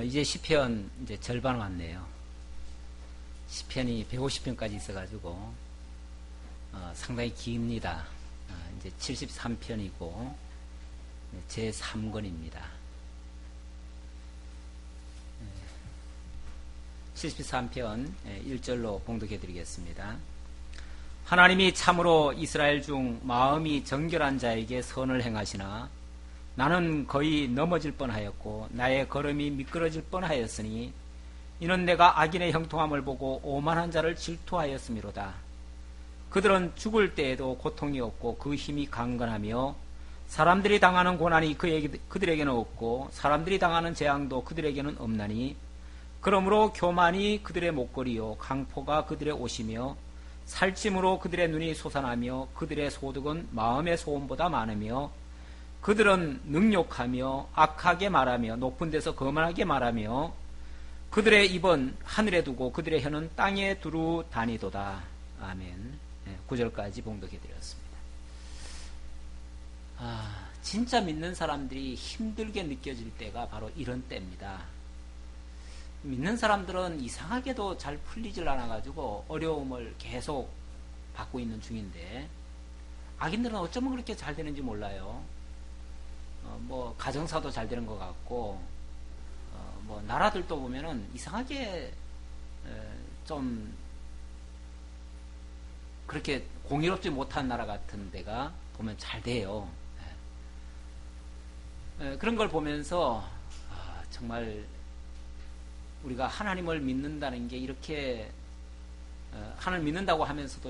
이제 시편 이제 절반 왔네요. 시편이 150편까지 있어가지고 상당히 깁니다. 이제 73편이고 제 3권입니다. 73편 1절로 봉독해 드리겠습니다. 하나님이 참으로 이스라엘 중 마음이 정결한 자에게 선을 행하시나 나는 거의 넘어질 뻔하였고 나의 걸음이 미끄러질 뻔하였으니 이는 내가 악인의 형통함을 보고 오만한 자를 질투하였음이로다. 그들은 죽을 때에도 고통이 없고 그 힘이 강건하며 사람들이 당하는 고난이 그들에게는 없고 사람들이 당하는 재앙도 그들에게는 없나니 그러므로 교만이 그들의 목걸이요 강포가 그들의 옷이며 살찜으로 그들의 눈이 솟아나며 그들의 소득은 마음의 소원보다 많으며 그들은 능욕하며 악하게 말하며 높은 데서 거만하게 말하며 그들의 입은 하늘에 두고 그들의 혀는 땅에 두루 다니도다. 아멘. 9절까지 봉독해 드렸습니다. 진짜 믿는 사람들이 힘들게 느껴질 때가 바로 이런 때입니다. 믿는 사람들은 이상하게도 잘 풀리질 않아가지고 어려움을 계속 받고 있는 중인데 악인들은 어쩌면 그렇게 잘 되는지 몰라요. 뭐 가정사도 잘 되는 것 같고 뭐 나라들도 보면은 이상하게 좀 그렇게 공의롭지 못한 나라 같은 데가 보면 잘 돼요. 그런 걸 보면서 정말 우리가 하나님을 믿는다는 게 이렇게 하나님 믿는다고 하면서도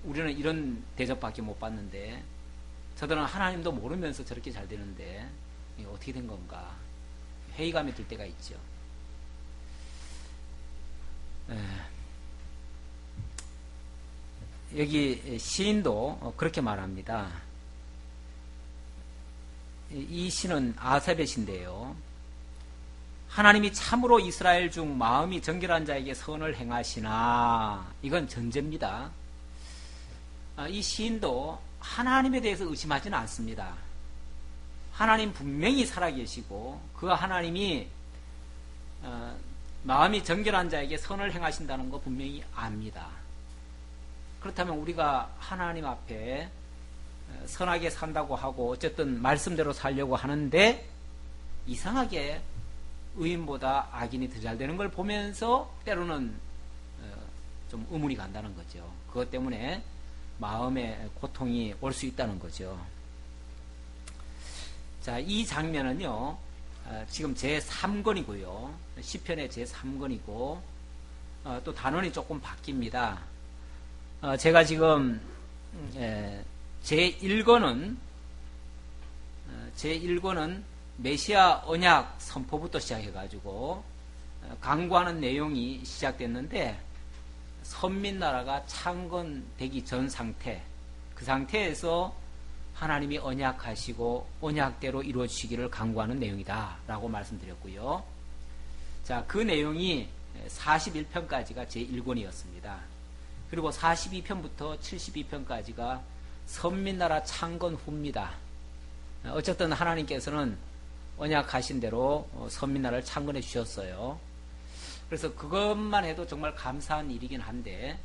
우리는 이런 대접밖에 못 받는데 저들은 하나님도 모르면서 저렇게 잘 되는데 이게 어떻게 된 건가 회의감이 들 때가 있죠. 여기 시인도 그렇게 말합니다. 이 시는 아삽의 시인데요. 하나님이 참으로 이스라엘 중 마음이 정결한 자에게 선을 행하시나 이건 전제입니다. 이 시인도 하나님에 대해서 의심하지는 않습니다. 하나님 분명히 살아계시고 그 하나님이 마음이 정결한 자에게 선을 행하신다는 거 분명히 압니다. 그렇다면 우리가 하나님 앞에 선하게 산다고 하고 어쨌든 말씀대로 살려고 하는데 이상하게 의인보다 악인이 더 잘 되는 걸 보면서 때로는 좀 의문이 간다는 거죠. 그것 때문에 마음에 고통이 올 수 있다는 거죠. 자, 이 장면은요, 지금 제 3권이고요. 시편의 제 3권이고, 또 단원이 조금 바뀝니다. 제가 지금, 제 1권은 메시아 언약 선포부터 시작해가지고, 강구하는 내용이 시작됐는데, 선민나라가 창건되기 전 상태, 그 상태에서 하나님이 언약하시고 언약대로 이루어지기를 강구하는 내용이다 라고 말씀드렸고요. 자, 그 내용이 41편까지가 제1권이었습니다. 그리고 42편부터 72편까지가 선민나라 창건 후입니다. 어쨌든 하나님께서는 언약하신 대로 선민나라를 창건해 주셨어요. 그래서 그것만 해도 정말 감사한 일이긴 한데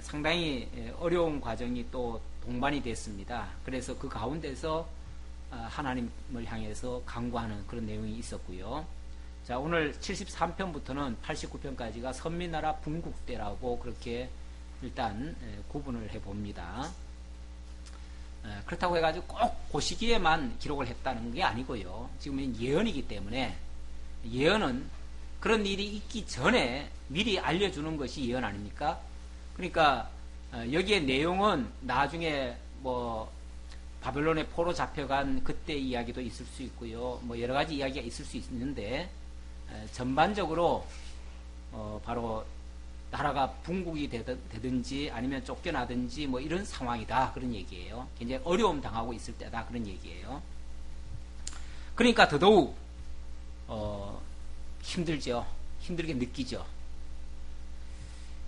상당히 어려운 과정이 또 동반이 됐습니다. 그래서 그 가운데서 하나님을 향해서 강구하는 그런 내용이 있었고요. 자, 오늘 73편부터는 89편까지가 선민나라 분국 때라고 그렇게 일단 구분을 해봅니다. 그렇다고 해가지고 꼭 그 시기에만 기록을 했다는 게 아니고요. 지금은 예언이기 때문에 예언은 그런 일이 있기 전에 미리 알려주는 것이 예언 아닙니까? 그러니까 여기에 내용은 나중에 뭐 바벨론의 포로 잡혀간 그때 이야기도 있을 수 있고요. 뭐 여러 가지 이야기가 있을 수 있는데 전반적으로 바로 나라가 분국이 되든지 아니면 쫓겨나든지 뭐 이런 상황이다 그런 얘기예요. 굉장히 어려움 당하고 있을 때다 그런 얘기예요. 그러니까 더더욱 힘들죠. 힘들게 느끼죠.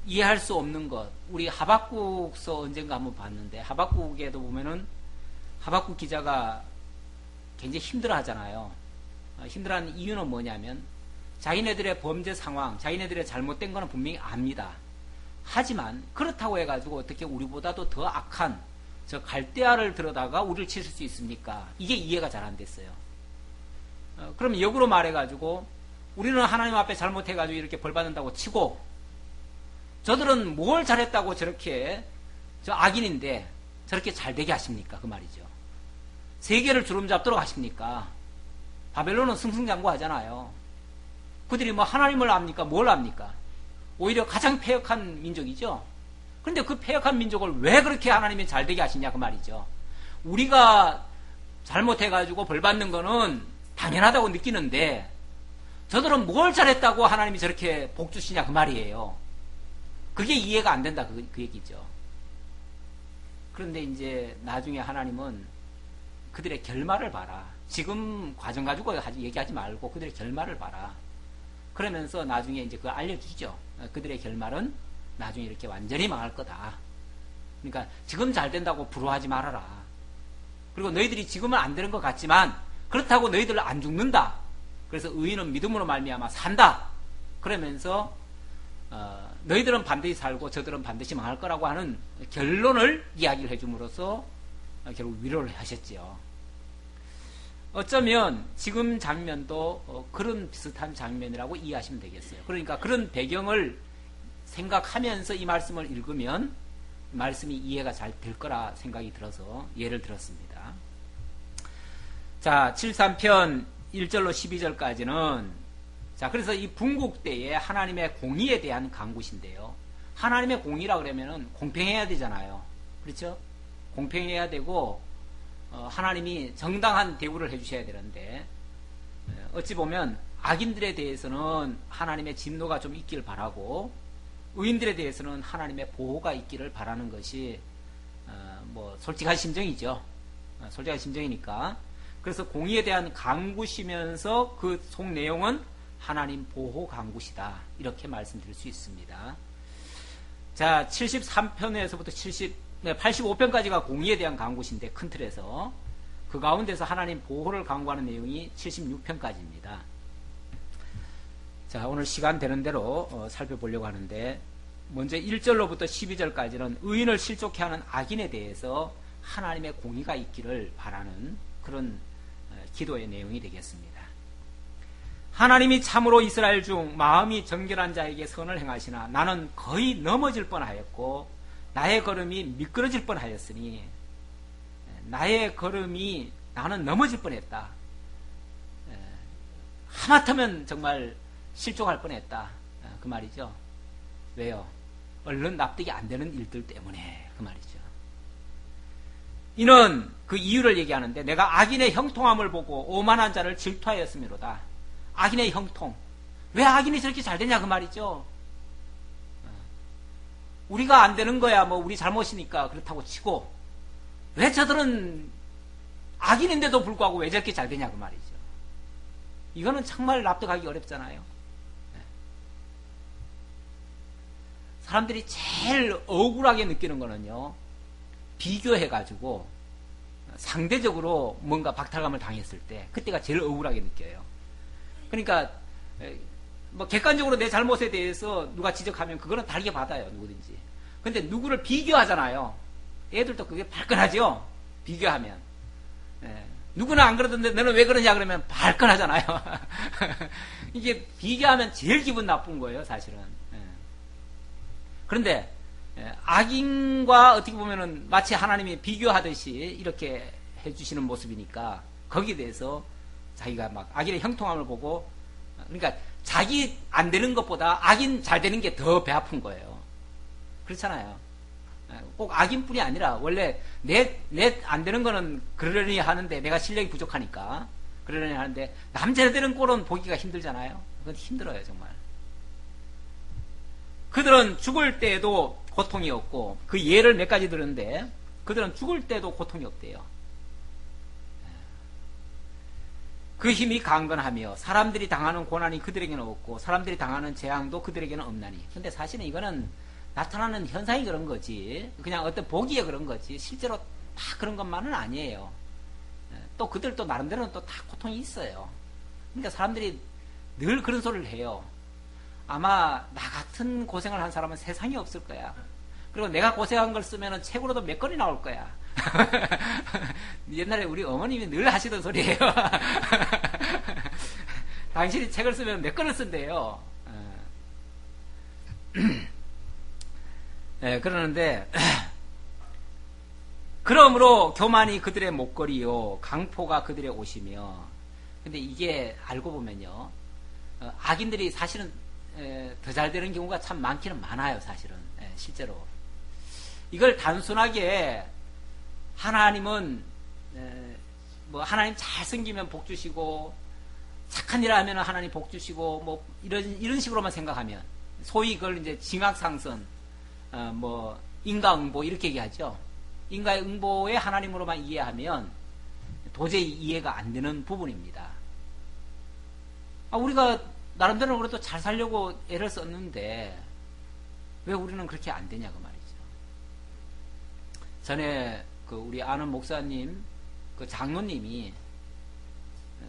이해할 수 없는 것. 우리 하박국서 언젠가 한번 봤는데 하박국에도 보면은 하박국 기자가 굉장히 힘들어 하잖아요. 힘들어하는 이유는 뭐냐면 자기네들의 범죄 상황, 자기네들의 잘못된 거는 분명히 압니다. 하지만 그렇다고 해가지고 어떻게 우리보다도 더 악한 저 갈대아를 들어다가 우리를 치실 수 있습니까? 이게 이해가 잘 안 됐어요. 그럼 역으로 말해가지고 우리는 하나님 앞에 잘못해가지고 이렇게 벌 받는다고 치고 저들은 뭘 잘했다고 저렇게 저 악인인데 저렇게 잘 되게 하십니까? 그 말이죠. 세계를 주름잡도록 하십니까? 바벨론은 승승장구하잖아요. 그들이 뭐 하나님을 압니까? 뭘 압니까? 오히려 가장 패역한 민족이죠. 그런데 그 패역한 민족을 왜 그렇게 하나님이 잘 되게 하시냐 그 말이죠. 우리가 잘못해가지고 벌 받는 거는 당연하다고 느끼는데 저들은 뭘 잘했다고 하나님이 저렇게 복 주시냐 그 말이에요. 그게 이해가 안 된다 그 얘기죠. 그런데 이제 나중에 하나님은 그들의 결말을 봐라. 지금 과정 가지고 얘기하지 말고 그들의 결말을 봐라. 그러면서 나중에 이제 그걸 알려주죠. 그들의 결말은 나중에 이렇게 완전히 망할 거다. 그러니까 지금 잘 된다고 부러워하지 말아라. 그리고 너희들이 지금은 안 되는 것 같지만 그렇다고 너희들 안 죽는다. 그래서 의인은 믿음으로 말미암아 산다. 그러면서 너희들은 반드시 살고 저들은 반드시 망할 거라고 하는 결론을 이야기를 해줌으로써 결국 위로를 하셨지요. 어쩌면 지금 장면도 그런 비슷한 장면이라고 이해하시면 되겠어요. 그러니까 그런 배경을 생각하면서 이 말씀을 읽으면 말씀이 이해가 잘 될 거라 생각이 들어서 예를 들었습니다. 자, 73편 1절로 12절까지는 자, 그래서 이 분국 때에 하나님의 공의에 대한 간구신데요. 하나님의 공의라 그러면은 공평해야 되잖아요. 그렇죠? 공평해야 되고 하나님이 정당한 대우를 해주셔야 되는데 어찌 보면 악인들에 대해서는 하나님의 진노가 좀 있기를 바라고 의인들에 대해서는 하나님의 보호가 있기를 바라는 것이 뭐 솔직한 심정이죠. 솔직한 심정이니까. 그래서 공의에 대한 간구시면서 그 속 내용은 하나님 보호 간구시다. 이렇게 말씀드릴 수 있습니다. 자, 73편에서부터 85편까지가 공의에 대한 간구신데 큰 틀에서 그 가운데서 하나님 보호를 간구하는 내용이 76편까지입니다. 자, 오늘 시간 되는 대로 살펴보려고 하는데 먼저 1절로부터 12절까지는 의인을 실족해 하는 악인에 대해서 하나님의 공의가 있기를 바라는 그런 기도의 내용이 되겠습니다. 하나님이 참으로 이스라엘 중 마음이 정결한 자에게 선을 행하시나 나는 거의 넘어질 뻔하였고 나의 걸음이 미끄러질 뻔하였으니 나의 걸음이 나는 넘어질 뻔했다. 하마터면 정말 실족할 뻔했다. 그 말이죠. 왜요? 얼른 납득이 안 되는 일들 때문에 그 말이죠. 이는 그 이유를 얘기하는데 내가 악인의 형통함을 보고 오만한 자를 질투하였음이로다. 악인의 형통. 왜 악인이 저렇게 잘 되냐 그 말이죠. 우리가 안 되는 거야 뭐 우리 잘못이니까 그렇다고 치고 왜 저들은 악인인데도 불구하고 왜 저렇게 잘 되냐 그 말이죠. 이거는 정말 납득하기 어렵잖아요. 사람들이 제일 억울하게 느끼는 거는요, 비교해가지고 상대적으로 뭔가 박탈감을 당했을 때 그때가 제일 억울하게 느껴요. 그러니까 뭐 객관적으로 내 잘못에 대해서 누가 지적하면 그거는 다르게 받아요, 누구든지. 근데 누구를 비교하잖아요. 애들도 그게 발끈하죠. 비교하면. 누구는 안 그러던데 너는 왜 그러냐 그러면 발끈하잖아요. 이게 비교하면 제일 기분 나쁜 거예요, 사실은. 그런데 악인과 어떻게 보면은 마치 하나님이 비교하듯이 이렇게 해주시는 모습이니까 거기에 대해서 자기가 막 악인의 형통함을 보고, 그러니까 자기 안 되는 것보다 악인 잘 되는 게 더 배 아픈 거예요. 그렇잖아요. 꼭 악인뿐이 아니라 원래 내 안 되는 거는 그러려니 하는데 내가 실력이 부족하니까 그러려니 하는데 남자들 되는 꼴은 보기가 힘들잖아요. 그건 힘들어요, 정말. 그들은 죽을 때에도 고통이 없고, 그 예를 몇 가지 들었는데 그들은 죽을 때도 고통이 없대요. 그 힘이 강건하며 사람들이 당하는 고난이 그들에게는 없고 사람들이 당하는 재앙도 그들에게는 없나니. 근데 사실은 이거는 나타나는 현상이 그런 거지, 그냥 어떤 보기에 그런 거지 실제로 다 그런 것만은 아니에요. 또 그들도 나름대로는 또 다 고통이 있어요. 그러니까 사람들이 늘 그런 소리를 해요. 아마 나 같은 고생을 한 사람은 세상에 없을 거야. 그리고 내가 고생한 걸 쓰면 책으로도 몇 건이 나올 거야. 옛날에 우리 어머님이 늘 하시던 소리예요. 당신이 책을 쓰면 몇 건을 쓴대요. 네, 그러는데 그러므로 교만이 그들의 목걸이요 강포가 그들의 옷이며. 근데 이게 알고 보면요, 악인들이 사실은 더 잘 되는 경우가 참 많기는 많아요. 사실은 실제로 이걸 단순하게 하나님은 뭐 하나님 잘 섬기면 복 주시고 착한 일 하면 하나님 복 주시고 뭐 이런 식으로만 생각하면, 소위 그걸 이제 징악상선, 뭐 인과응보 이렇게 얘기하죠. 인과응보의 하나님으로만 이해하면 도저히 이해가 안 되는 부분입니다. 우리가 나름대로 그래도 잘 살려고 애를 썼는데 왜 우리는 그렇게 안 되냐 그 말이죠. 전에 그 우리 아는 목사님 그 장로님이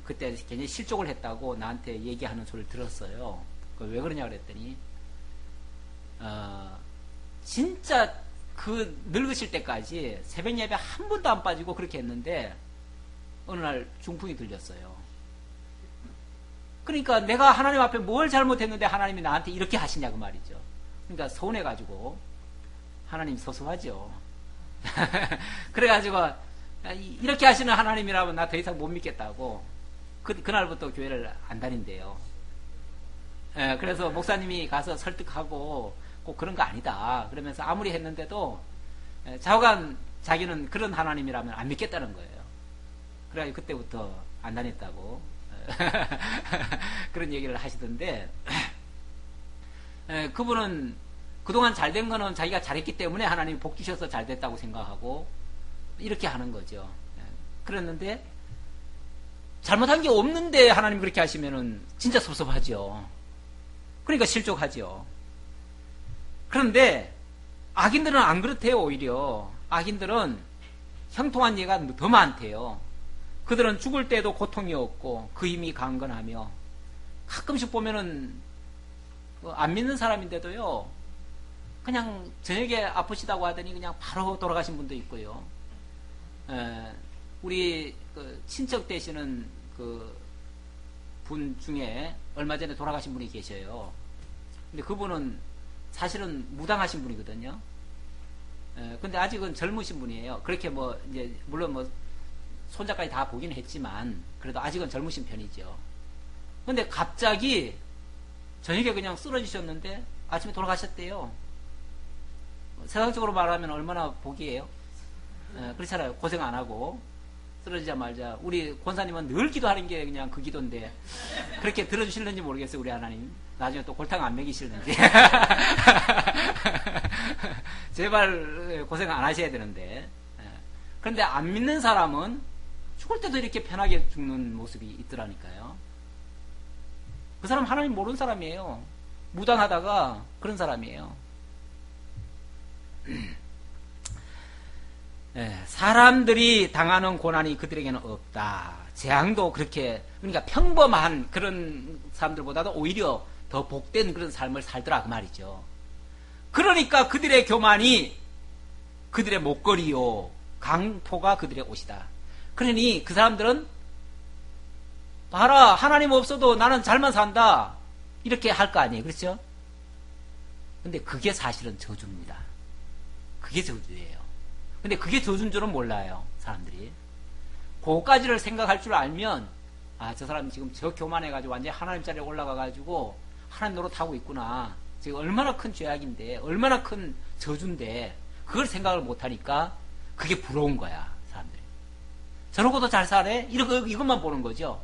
그때 굉장히 실족을 했다고 나한테 얘기하는 소리를 들었어요. 왜 그러냐 그랬더니 진짜 그 늙으실 때까지 새벽 예배 한 번도 안 빠지고 그렇게 했는데 어느 날 중풍이 들렸어요. 그러니까 내가 하나님 앞에 뭘 잘못했는데 하나님이 나한테 이렇게 하시냐 그 말이죠. 그러니까 서운해가지고 하나님 섭섭하죠. 그래가지고 이렇게 하시는 하나님이라면 나 더 이상 못 믿겠다고 그날부터 교회를 안 다닌대요. 그래서 목사님이 가서 설득하고 꼭 그런 거 아니다 그러면서 아무리 했는데도 좌우간 자기는 그런 하나님이라면 안 믿겠다는 거예요. 그래가지고 그때부터 안 다녔다고 그런 얘기를 하시던데, 그분은 그동안 잘된 거는 자기가 잘했기 때문에 하나님이 복 주셔서 잘 됐다고 생각하고 이렇게 하는 거죠. 그랬는데 잘못한 게 없는데 하나님 그렇게 하시면은 진짜 섭섭하죠. 그러니까 실족하죠. 그런데 악인들은 안 그렇대요. 오히려 악인들은 형통한 예가 더 많대요. 그들은 죽을 때도 고통이 없고 그 힘이 강건하며, 가끔씩 보면은 안 믿는 사람인데도요 그냥 저녁에 아프시다고 하더니 그냥 바로 돌아가신 분도 있고요. 우리 그 친척 되시는 그 분 중에 얼마 전에 돌아가신 분이 계셔요. 근데 그분은 사실은 무당하신 분이거든요. 근데 아직은 젊으신 분이에요. 그렇게 뭐 이제 물론 뭐 손자까지 다 보긴 했지만 그래도 아직은 젊으신 편이죠. 근데 갑자기 저녁에 그냥 쓰러지셨는데 아침에 돌아가셨대요. 세상적으로 말하면 얼마나 복이에요. 그렇잖아요. 고생 안 하고 쓰러지자마자. 우리 권사님은 늘 기도하는 게 그냥 그 기도인데 그렇게 들어주실는지 모르겠어요. 우리 하나님 나중에 또 골탕 안 먹이실는지. 제발 고생 안 하셔야 되는데. 그런데 안 믿는 사람은 죽을 때도 이렇게 편하게 죽는 모습이 있더라니까요. 그 사람 하나님 모르는 사람이에요. 무당하다가 그런 사람이에요. 사람들이 당하는 고난이 그들에게는 없다. 재앙도 그렇게, 그러니까 평범한 그런 사람들보다도 오히려 더 복된 그런 삶을 살더라 그 말이죠. 그러니까 그들의 교만이 그들의 목걸이요 강포가 그들의 옷이다. 그러니 그 사람들은 봐라 하나님 없어도 나는 잘만 산다 이렇게 할 거 아니에요. 그렇죠? 근데 그게 사실은 저주입니다. 그게 저주예요. 근데 그게 저주인 줄은 몰라요. 사람들이. 그거까지를 생각할 줄 알면 저 사람이 지금 저 교만해가지고 완전히 하나님 자리에 올라가가지고 하나님 노릇하고 있구나. 지금 얼마나 큰 죄악인데 얼마나 큰 저주인데 그걸 생각을 못하니까 그게 부러운 거야. 사람들이. 저러고도 잘 사네? 이것만 보는 거죠.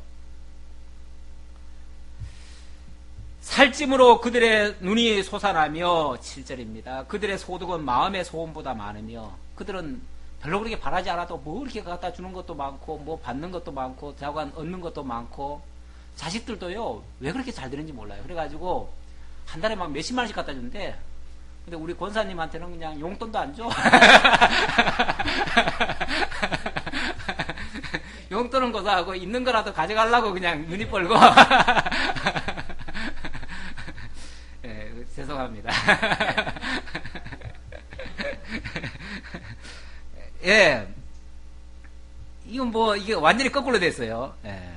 살찜으로 그들의 눈이 솟아나며 7절입니다. 그들의 소득은 마음의 소원보다 많으며, 그들은 별로 그렇게 바라지 않아도 뭐 이렇게 갖다 주는 것도 많고 뭐 받는 것도 많고 자관 얻는 것도 많고, 자식들도요 왜 그렇게 잘 되는지 몰라요. 그래가지고 한 달에 막 몇십만 원씩 갖다 주는데, 근데 우리 권사님한테는 그냥 용돈도 안 줘. 용돈은 그 불구하고 있는 거라도 가져가려고 그냥 눈이 뻘고 예, 죄송합니다. 예, 이건 뭐 이게 완전히 거꾸로 됐어요. 예.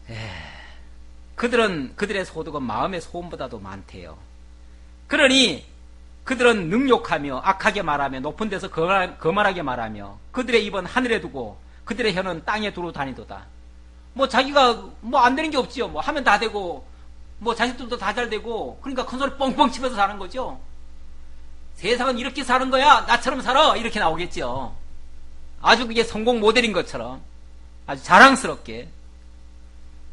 예. 그들의 소득은 마음의 소원보다도 많대요. 그러니 그들은 능욕하며 악하게 말하며 높은 데서 거만하게 말하며 그들의 입은 하늘에 두고 그들의 혀는 땅에 두루 다니도다. 뭐 자기가 뭐 안 되는 게 없지요. 뭐 하면 다 되고 뭐 자식들도 다 잘 되고 그러니까 큰 소리 뻥뻥 치면서 사는 거죠. 세상은 이렇게 사는 거야. 나처럼 살아. 이렇게 나오겠죠. 아주 그게 성공 모델인 것처럼 아주 자랑스럽게.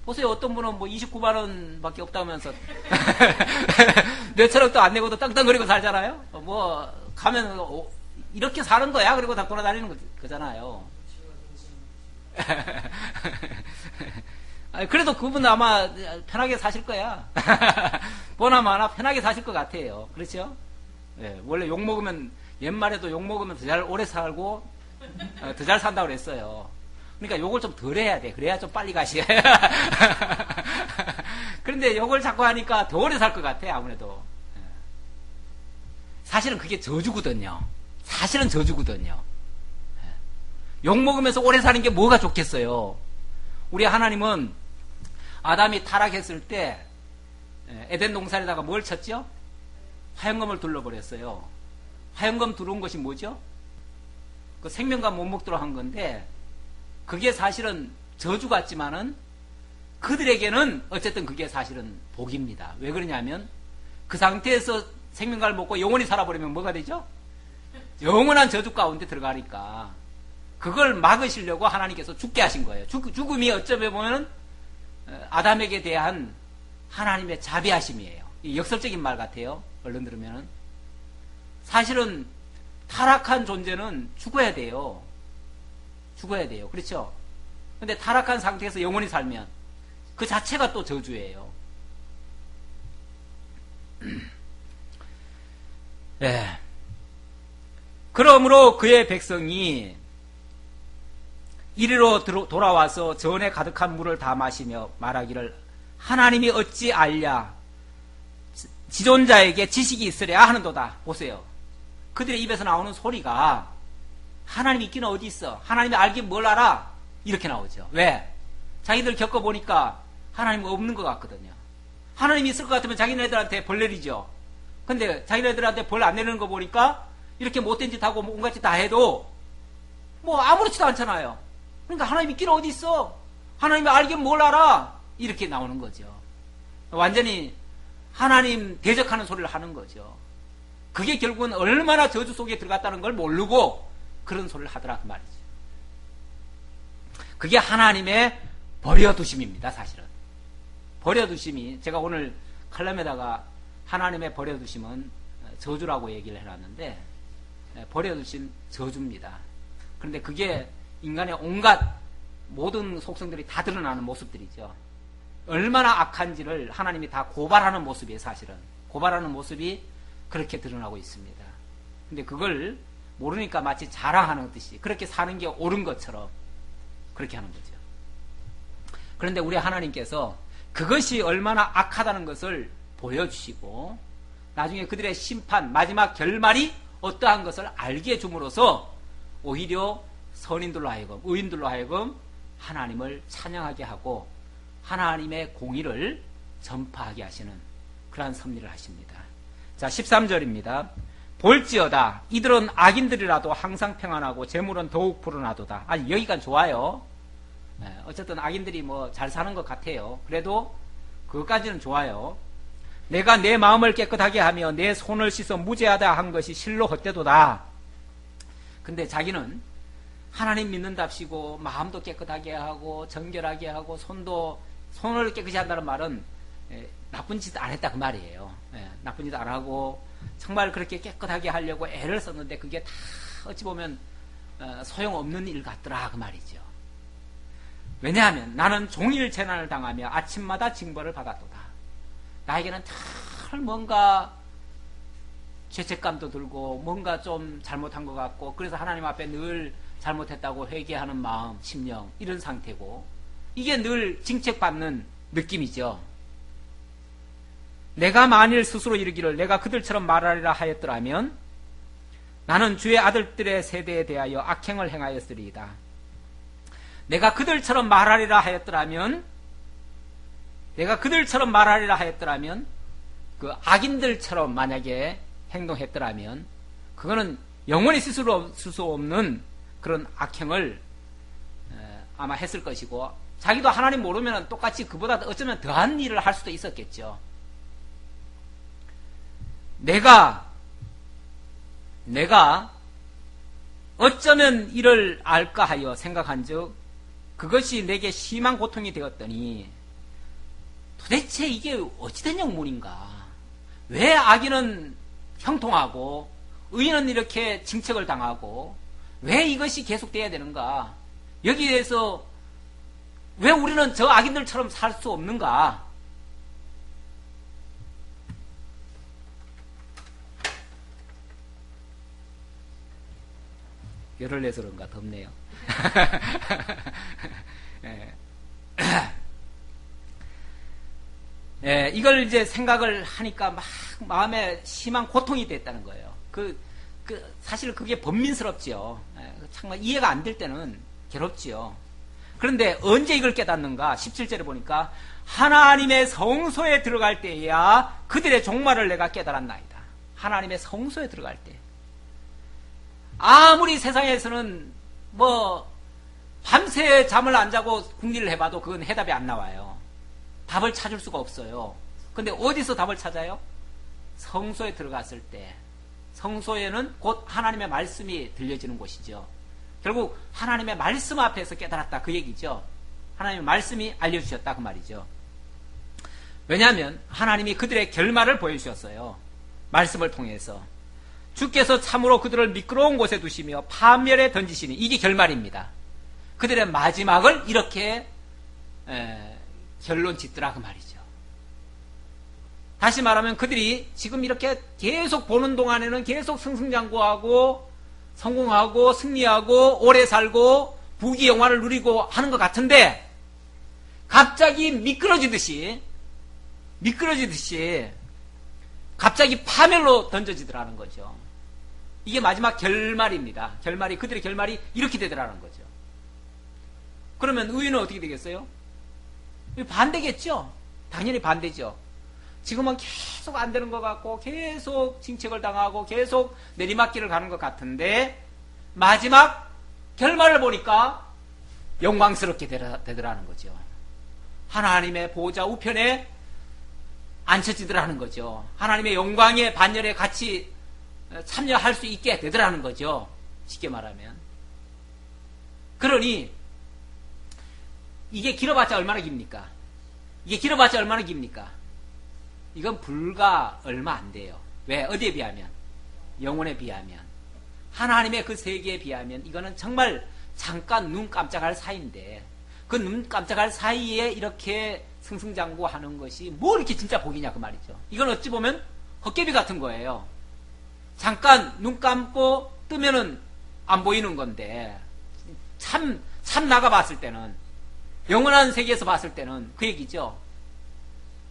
보세요. 어떤 분은 뭐 29만 원 밖에 없다면서 몇 천억도 안 내고도 땅땅거리고 살잖아요. 뭐 가면 이렇게 사는 거야. 그리고 다 돌아다니는 거잖아요. 그래도 그분 아마 편하게 사실 거야. 보나마나 편하게 사실 것 같아요. 그렇죠? 예, 원래 욕 먹으면 옛말에도 욕 먹으면 더 잘 오래 살고 더 잘 산다고 그랬어요. 그러니까 욕을 좀 덜 해야 돼. 그래야 좀 빨리 가시게. 그런데 욕을 자꾸 하니까 더 오래 살 것 같아. 아무래도. 사실은 그게 저주거든요. 사실은 저주거든요. 욕 먹으면서 오래 사는 게 뭐가 좋겠어요. 우리 하나님은 아담이 타락했을 때 에덴 동산에다가 뭘 쳤죠? 화영검을 둘러버렸어요. 화영검 두른 것이 뭐죠? 그 생명과 못 먹도록 한 건데 그게 사실은 저주 같지만은 그들에게는 어쨌든 그게 사실은 복입니다. 왜 그러냐면 그 상태에서 생명과를 먹고 영원히 살아버리면 뭐가 되죠? 영원한 저주 가운데 들어가니까 그걸 막으시려고 하나님께서 죽게 하신 거예요. 죽음이 어쩌면 보면 아담에게 대한 하나님의 자비하심이에요. 역설적인 말 같아요. 얼른 들으면 사실은 타락한 존재는 죽어야 돼요. 죽어야 돼요. 그렇죠? 근데 타락한 상태에서 영원히 살면 그 자체가 또 저주예요. 예. 그러므로 그의 백성이 이리로 돌아와서 전에 가득한 물을 다 마시며 말하기를 하나님이 어찌 알랴 지존자에게 지식이 있으랴 하는도다. 보세요. 그들의 입에서 나오는 소리가 하나님이 있기는 어디 있어? 하나님이 알긴 뭘 알아? 이렇게 나오죠. 왜? 자기들 겪어보니까 하나님은 없는 것 같거든요. 하나님이 있을 것 같으면 자기네들한테 벌 내리죠. 근데 자기네들한테 벌 안 내리는 거 보니까 이렇게 못된 짓 하고 온갖 짓 다 해도 뭐 아무렇지도 않잖아요. 그러니까 하나님 있기는 어디 있어? 하나님이 알긴 뭘 알아? 이렇게 나오는 거죠. 완전히 하나님 대적하는 소리를 하는 거죠. 그게 결국은 얼마나 저주 속에 들어갔다는 걸 모르고 그런 소리를 하더라 그 말이죠. 그게 하나님의 버려두심입니다. 사실은 버려두심이 제가 오늘 칼럼에다가 하나님의 버려두심은 저주라고 얘기를 해놨는데 버려두신 저주입니다. 그런데 그게 인간의 온갖 모든 속성들이 다 드러나는 모습들이죠. 얼마나 악한지를 하나님이 다 고발하는 모습이에요. 사실은 고발하는 모습이 그렇게 드러나고 있습니다. 근데 그걸 모르니까 마치 자랑하는 듯이 그렇게 사는 게 옳은 것처럼 그렇게 하는 거죠. 그런데 우리 하나님께서 그것이 얼마나 악하다는 것을 보여주시고 나중에 그들의 심판 마지막 결말이 어떠한 것을 알게 줌으로써 오히려 선인들로 하여금 의인들로 하여금 하나님을 찬양하게 하고 하나님의 공의를 전파하게 하시는 그러한 섭리를 하십니다. 자 13절입니다. 볼지어다 이들은 악인들이라도 항상 평안하고 재물은 더욱 불어나도다. 아니 여기까지 좋아요. 어쨌든 악인들이 뭐 잘 사는 것 같아요. 그래도 그것까지는 좋아요. 내가 내 마음을 깨끗하게 하며 내 손을 씻어 무죄하다 한 것이 실로 헛되도다. 근데 자기는 하나님 믿는답시고 마음도 깨끗하게 하고 정결하게 하고 손을 깨끗이 한다는 말은 나쁜 짓 안 했다 그 말이에요. 나쁜 짓 안 하고 정말 그렇게 깨끗하게 하려고 애를 썼는데 그게 다 어찌 보면 소용없는 일 같더라 그 말이죠. 왜냐하면 나는 종일 재난을 당하며 아침마다 징벌을 받았도다. 나에게는 늘 뭔가 죄책감도 들고 뭔가 좀 잘못한 것 같고 그래서 하나님 앞에 늘 잘못했다고 회개하는 마음, 심령, 이런 상태고, 이게 늘 징책받는 느낌이죠. 내가 만일 스스로 이르기를 내가 그들처럼 말하리라 하였더라면 나는 주의 아들들의 세대에 대하여 악행을 행하였으리이다. 내가 그들처럼 말하리라 하였더라면 그 악인들처럼 만약에 행동했더라면 그거는 영원히 쓸 수 없는 그런 악행을 아마 했을 것이고, 자기도 하나님 모르면 똑같이 그보다 어쩌면 더한 일을 할 수도 있었겠죠. 내가 어쩌면 이를 알까 하여 생각한 즉 그것이 내게 심한 고통이 되었더니 도대체 이게 어찌된 영문인가? 왜 악인은 형통하고 의인은 이렇게 징책을 당하고 왜 이것이 계속돼야 되는가? 여기에 대해서 왜 우리는 저 악인들처럼 살 수 없는가? 열을 내서 그런가 덥네요. 이걸 이제 생각을 하니까 막 마음에 심한 고통이 됐다는 거예요. 사실 그게 번민스럽지요. 정말 이해가 안 될 때는 괴롭지요. 그런데 언제 이걸 깨닫는가? 17절에 보니까 하나님의 성소에 들어갈 때야 그들의 종말을 내가 깨달았나이다. 하나님의 성소에 들어갈 때. 아무리 세상에서는 밤새 잠을 안 자고 궁리를 해봐도 그건 해답이 안 나와요. 답을 찾을 수가 없어요. 근데 어디서 답을 찾아요? 성소에 들어갔을 때. 성소에는 곧 하나님의 말씀이 들려지는 곳이죠. 결국 하나님의 말씀 앞에서 깨달았다, 그 얘기죠. 하나님의 말씀이 알려주셨다, 그 말이죠. 왜냐하면 하나님이 그들의 결말을 보여주셨어요. 말씀을 통해서. 주께서 참으로 그들을 미끄러운 곳에 두시며 파멸에 던지시니, 이게 결말입니다. 그들의 마지막을 이렇게 결론 짓더라, 그 말이죠. 다시 말하면 그들이 지금 이렇게 계속 보는 동안에는 계속 승승장구하고 성공하고 승리하고 오래 살고 부귀영화를 누리고 하는 것 같은데 갑자기 미끄러지듯이 갑자기 파멸로 던져지더라는 거죠. 이게 마지막 결말입니다. 그들의 결말이 이렇게 되더라는 거죠. 그러면 의인은 어떻게 되겠어요? 반대겠죠? 당연히 반대죠. 지금은 계속 안 되는 것 같고 계속 징책을 당하고 계속 내리막길을 가는 것 같은데 마지막 결말을 보니까 영광스럽게 되더라는 거죠. 하나님의 보좌 우편에 앉혀지더라는 거죠. 하나님의 영광의 반열에 같이 참여할 수 있게 되더라는 거죠. 쉽게 말하면. 그러니 이게 길어봤자 얼마나 깁니까? 이건 불과 얼마 안 돼요. 왜? 어디에 비하면? 영혼에 비하면. 하나님의 그 세계에 비하면 이거는 정말 잠깐 눈 깜짝할 사이인데 그 눈 깜짝할 사이에 이렇게 승승장구하는 것이 뭐 이렇게 진짜 복이냐 그 말이죠. 이건 어찌 보면 헛개비 같은 거예요. 잠깐 눈 감고 뜨면은 안 보이는 건데 참 나가봤을 때는 영원한 세계에서 봤을 때는 그 얘기죠.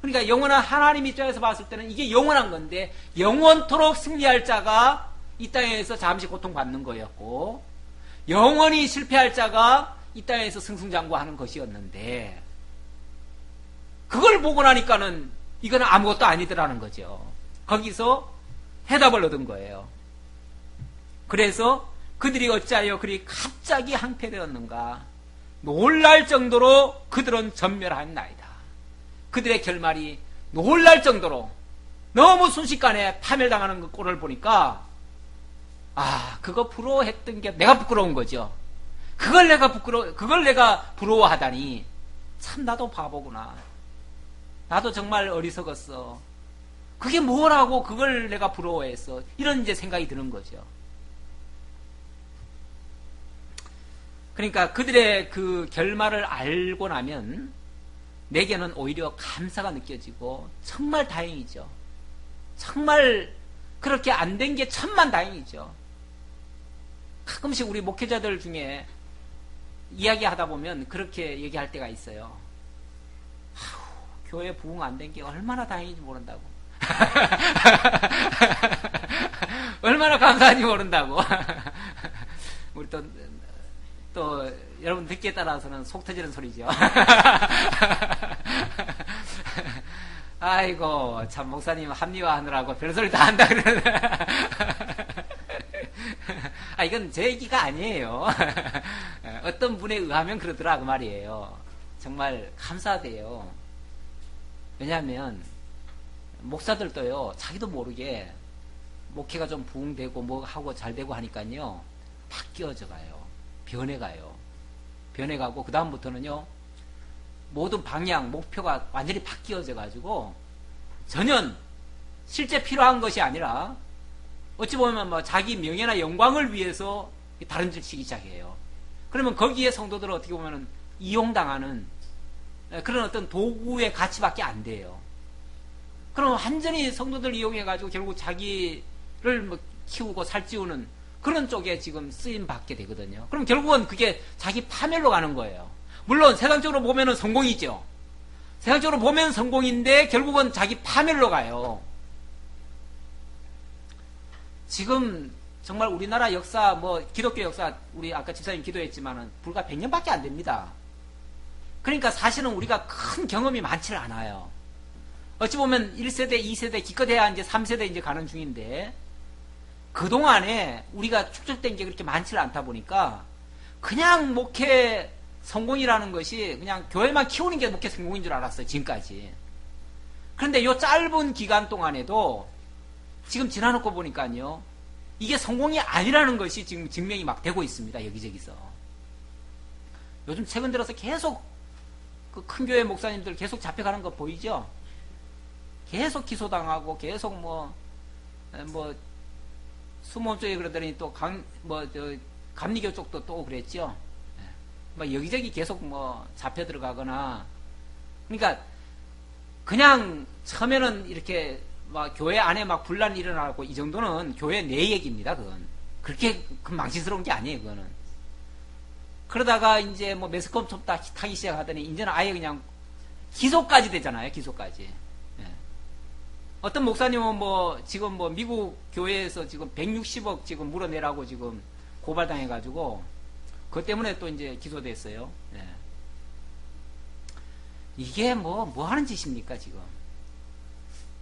그러니까 영원한 하나님 입장에서 봤을 때는 이게 영원한 건데 영원토록 승리할 자가 이 땅에서 잠시 고통받는 거였고 영원히 실패할 자가 이 땅에서 승승장구하는 것이었는데 그걸 보고 나니까는 이거는 아무것도 아니더라는 거죠. 거기서 해답을 얻은 거예요. 그래서 그들이 어찌하여 그리 갑자기 항폐되었는가? 놀랄 정도로 그들은 전멸하였나이다. 그들의 결말이 놀랄 정도로 너무 순식간에 파멸당하는 꼴을 보니까 그거 부러워했던 게 내가 부끄러운 거죠. 그걸 내가 부러워하다니 참 나도 바보구나. 나도 정말 어리석었어. 그게 뭐라고 그걸 내가 부러워했어. 이런 이제 생각이 드는 거죠. 그러니까 그들의 그 결말을 알고 나면 내게는 오히려 감사가 느껴지고 정말 다행이죠. 정말 그렇게 안 된 게 천만 다행이죠. 가끔씩 우리 목회자들 중에 이야기하다 보면 그렇게 얘기할 때가 있어요. 교회 부흥 안 된 게 얼마나 다행인지 모른다고. 얼마나 감사한지 모른다고. 우리 또 여러분 듣기에 따라서는 속 터지는 소리죠. 아이고 참 목사님 합리화하느라고 별소리 다 한다 그러는데. 이건 제 얘기가 아니에요. 어떤 분에 의하면 그러더라 그 말이에요. 정말 감사돼요. 왜냐하면 목사들도요 자기도 모르게 목회가 좀 부흥되고 뭐 하고 잘 되고 하니까요 바뀌어져 가요. 변해가요. 변해가고 그 다음부터는요 모든 방향 목표가 완전히 바뀌어져 가지고 전혀 실제 필요한 것이 아니라 어찌 보면 뭐 자기 명예나 영광을 위해서 다른 짓을 치기 시작해요. 그러면 거기에 성도들은 어떻게 보면 이용당하는 그런 어떤 도구의 가치밖에 안 돼요. 그럼 완전히 성도들 이용해가지고 결국 자기를 뭐 키우고 살찌우는 그런 쪽에 지금 쓰임 받게 되거든요. 그럼 결국은 그게 자기 파멸로 가는 거예요. 물론 세상적으로 보면은 성공이죠. 세상적으로 보면 성공인데 결국은 자기 파멸로 가요. 지금 정말 우리나라 역사, 뭐 기독교 역사, 우리 아까 집사님 기도했지만은 불과 100년밖에 안 됩니다. 그러니까 사실은 우리가 큰 경험이 많지를 않아요. 어찌 보면 1세대, 2세대, 기껏해야 이제 3세대 이제 가는 중인데, 그동안에 우리가 축적된 게 그렇게 많지를 않다 보니까, 그냥 목회 성공이라는 것이 그냥 교회만 키우는 게 목회 성공인 줄 알았어요, 지금까지. 그런데 요 짧은 기간 동안에도 지금 지나놓고 보니까요, 이게 성공이 아니라는 것이 지금 증명이 막 되고 있습니다, 여기저기서. 요즘 최근 들어서 계속 그 큰 교회 목사님들 계속 잡혀가는 거 보이죠? 계속 기소당하고 계속 수모험 쪽에 그러더니 또 감리교 쪽도 또 그랬죠. 뭐 여기저기 계속 잡혀 들어가거나. 그러니까 그냥 처음에는 이렇게 막 교회 안에 막 분란이 일어나고 이 정도는 교회 내 얘기입니다. 그건 그렇게 망신스러운 게 아니에요. 그거는. 그러다가 이제 매스컴 타기 시작하더니 이제는 아예 그냥 기소까지 되잖아요. 기소까지. 예. 어떤 목사님은 지금 미국 교회에서 지금 160억 지금 물어내라고 지금 고발당해가지고 그것 때문에 또 이제 기소됐어요. 예. 이게 뭐 하는 짓입니까 지금?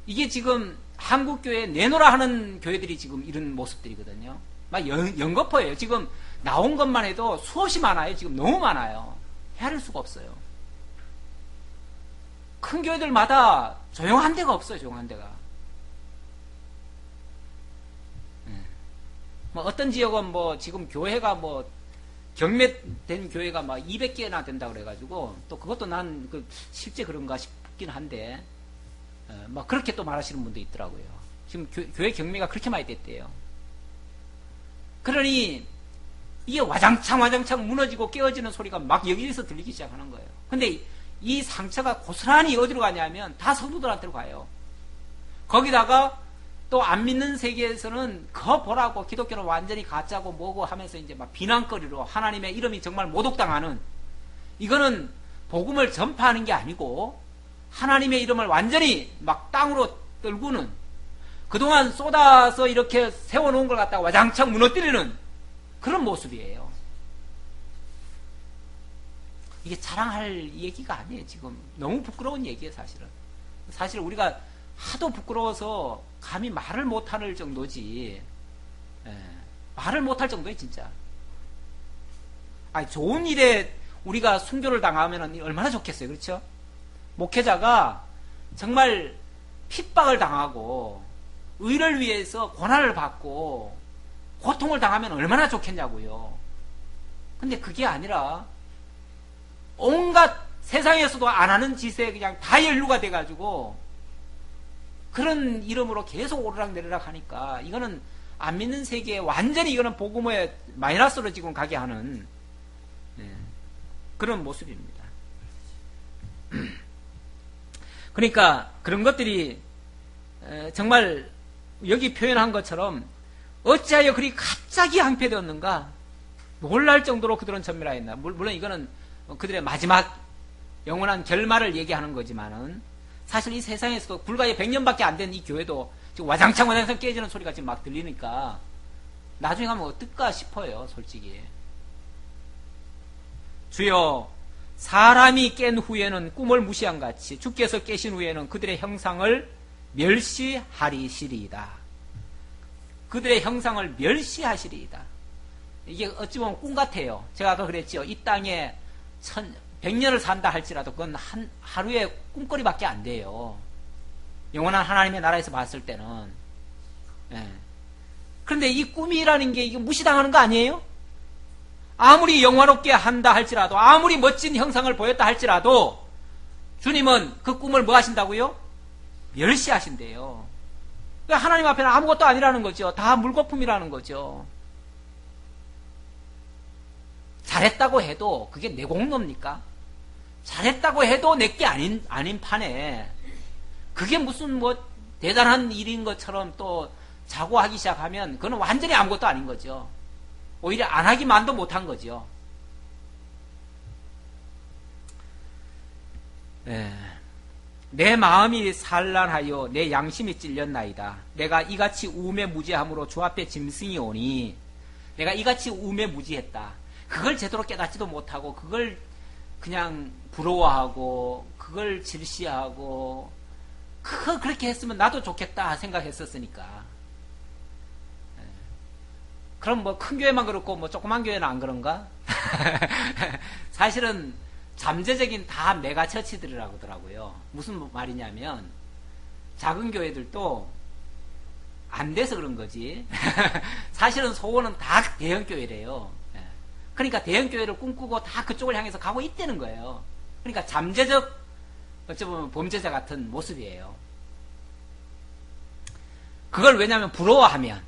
이게 지금 한국 교회 내놓으라 하는 교회들이 지금 이런 모습들이거든요. 막 연거퍼예요. 지금 나온 것만 해도 수없이 많아요. 지금 너무 많아요. 헤아릴 수가 없어요. 큰 교회들마다 조용한 데가 없어요. 조용한 데가. 어떤 지역은 지금 교회가 경매된 교회가 200개나 된다 그래가지고 또 그것도 난 실제 그런가 싶긴 한데 그렇게 또 말하시는 분도 있더라고요. 지금 교회 경매가 그렇게 많이 됐대요. 그러니 이게 와장창 무너지고 깨어지는 소리가 막 여기에서 들리기 시작하는 거예요. 근데 이 상처가 고스란히 어디로 가냐면 다 성도들한테로 가요. 거기다가 또 안 믿는 세계에서는 그거 보라고 기독교는 완전히 가짜고 뭐고 하면서 이제 막 비난거리로 하나님의 이름이 정말 모독당하는, 이거는 복음을 전파하는 게 아니고 하나님의 이름을 완전히 막 땅으로 떨구는, 그동안 쏟아서 이렇게 세워놓은 걸 갖다가 와장창 무너뜨리는 그런 모습이에요. 이게 자랑할 얘기가 아니에요. 지금 너무 부끄러운 얘기예요. 사실 우리가 하도 부끄러워서 감히 말을 못할 정도지. 말을 못할 정도예요 진짜. 좋은 일에 우리가 순교를 당하면 얼마나 좋겠어요. 그렇죠? 목회자가 정말 핍박을 당하고 의를 위해서 고난을 받고 고통을 당하면 얼마나 좋겠냐고요. 근데 그게 아니라 온갖 세상에서도 안 하는 짓에 그냥 다 연루가 돼가지고 그런 이름으로 계속 오르락내리락 하니까 이거는 안 믿는 세계에 완전히 이거는 복음의 마이너스로 지금 가게 하는 그런 모습입니다. 그러니까 그런 것들이 정말 여기 표현한 것처럼 어찌하여 그리 갑자기 항폐되었는가? 놀랄 정도로 그들은 전멸하였나? 물론 이거는 그들의 마지막 영원한 결말을 얘기하는 거지만은 사실 이 세상에서도 불과 100년밖에 안 된 이 교회도 지금 와장창 깨지는 소리가 지금 막 들리니까 나중에 가면 어떨까 싶어요, 솔직히. 주여, 사람이 깬 후에는 꿈을 무시한 같이 주께서 깨신 후에는 그들의 형상을 멸시하리시리이다. 그들의 형상을 멸시하시리이다. 이게 어찌 보면 꿈 같아요. 제가 아까 그랬죠. 이 땅에 100년을 산다 할지라도 그건 하루의 꿈거리밖에 안 돼요. 영원한 하나님의 나라에서 봤을 때는. 예. 그런데 이 꿈이라는 게 이게 무시당하는 거 아니에요? 아무리 영화롭게 한다 할지라도, 아무리 멋진 형상을 보였다 할지라도 주님은 그 꿈을 뭐 하신다고요? 멸시하신대요. 그러니까 하나님 앞에는 아무것도 아니라는 거죠. 다 물거품이라는 거죠. 잘했다고 해도 그게 내 공로입니까? 잘했다고 해도 내게 아닌 판에 그게 무슨 뭐 대단한 일인 것처럼 또 자고하기 시작하면 그건 완전히 아무것도 아닌 거죠. 오히려 안 하기만도 못한 거죠. 내 마음이 산란하여 내 양심이 찔렸나이다. 내가 이같이 우매무지함으로 주 앞에 짐승이 오니 내가 이같이 우매무지했다. 그걸 제대로 깨닫지도 못하고 그걸 그냥 부러워하고 그걸 질시하고 그렇게 했으면 나도 좋겠다 생각했었으니까. 그럼 뭐 큰 교회만 그렇고 뭐 조그만 교회는 안 그런가? 사실은 잠재적인 다 메가처치들이라고 하더라고요. 무슨 말이냐면 작은 교회들도 안 돼서 그런 거지. 사실은 소원은 다 대형 교회래요. 그러니까 대형 교회를 꿈꾸고 다 그쪽을 향해서 가고 있다는 거예요. 그러니까 잠재적 어찌 보면 범죄자 같은 모습이에요. 그걸 왜냐하면 부러워하면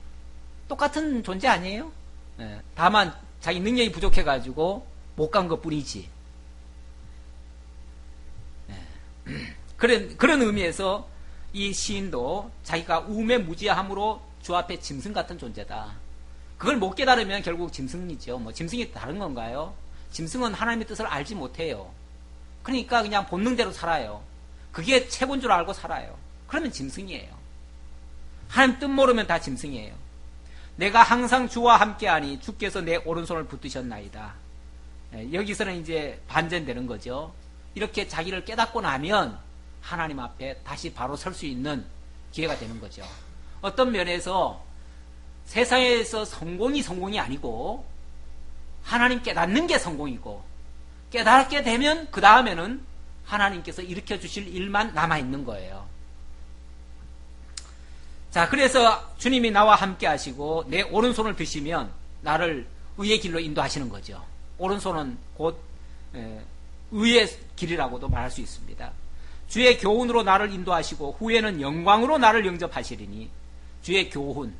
똑같은 존재 아니에요? 다만 자기 능력이 부족해가지고 못 간 것 뿐이지. 그런 의미에서 이 시인도 자기가 우매무지함으로 주 앞에 짐승 같은 존재다. 그걸 못 깨달으면 결국 짐승이죠. 뭐 짐승이 다른 건가요? 짐승은 하나님의 뜻을 알지 못해요. 그러니까 그냥 본능대로 살아요. 그게 최고인 줄 알고 살아요. 그러면 짐승이에요. 하나님 뜻 모르면 다 짐승이에요. 내가 항상 주와 함께하니 주께서 내 오른손을 붙드셨나이다. 여기서는 이제 반전되는 거죠. 이렇게 자기를 깨닫고 나면 하나님 앞에 다시 바로 설 수 있는 기회가 되는 거죠. 어떤 면에서 세상에서 성공이 아니고 하나님 깨닫는 게 성공이고 깨닫게 되면 그 다음에는 하나님께서 일으켜 주실 일만 남아있는 거예요. 자, 그래서 주님이 나와 함께 하시고 내 오른손을 드시면 나를 의의 길로 인도하시는 거죠. 오른손은 곧 의의 길이라고도 말할 수 있습니다. 주의 교훈으로 나를 인도하시고 후에는 영광으로 나를 영접하시리니 주의 교훈,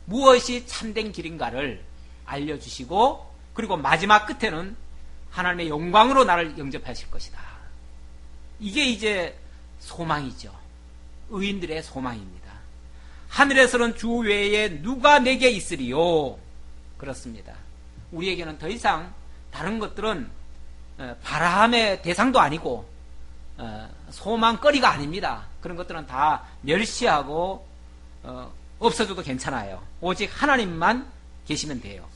무엇이 참된 길인가를 알려주시고 그리고 마지막 끝에는 하나님의 영광으로 나를 영접하실 것이다. 이게 이제 소망이죠. 의인들의 소망입니다. 하늘에서는 주 외에 누가 내게 있으리요? 그렇습니다. 우리에게는 더 이상 다른 것들은 바람의 대상도 아니고 소망거리가 아닙니다. 그런 것들은 다 멸시하고 없어져도 괜찮아요. 오직 하나님만 계시면 돼요.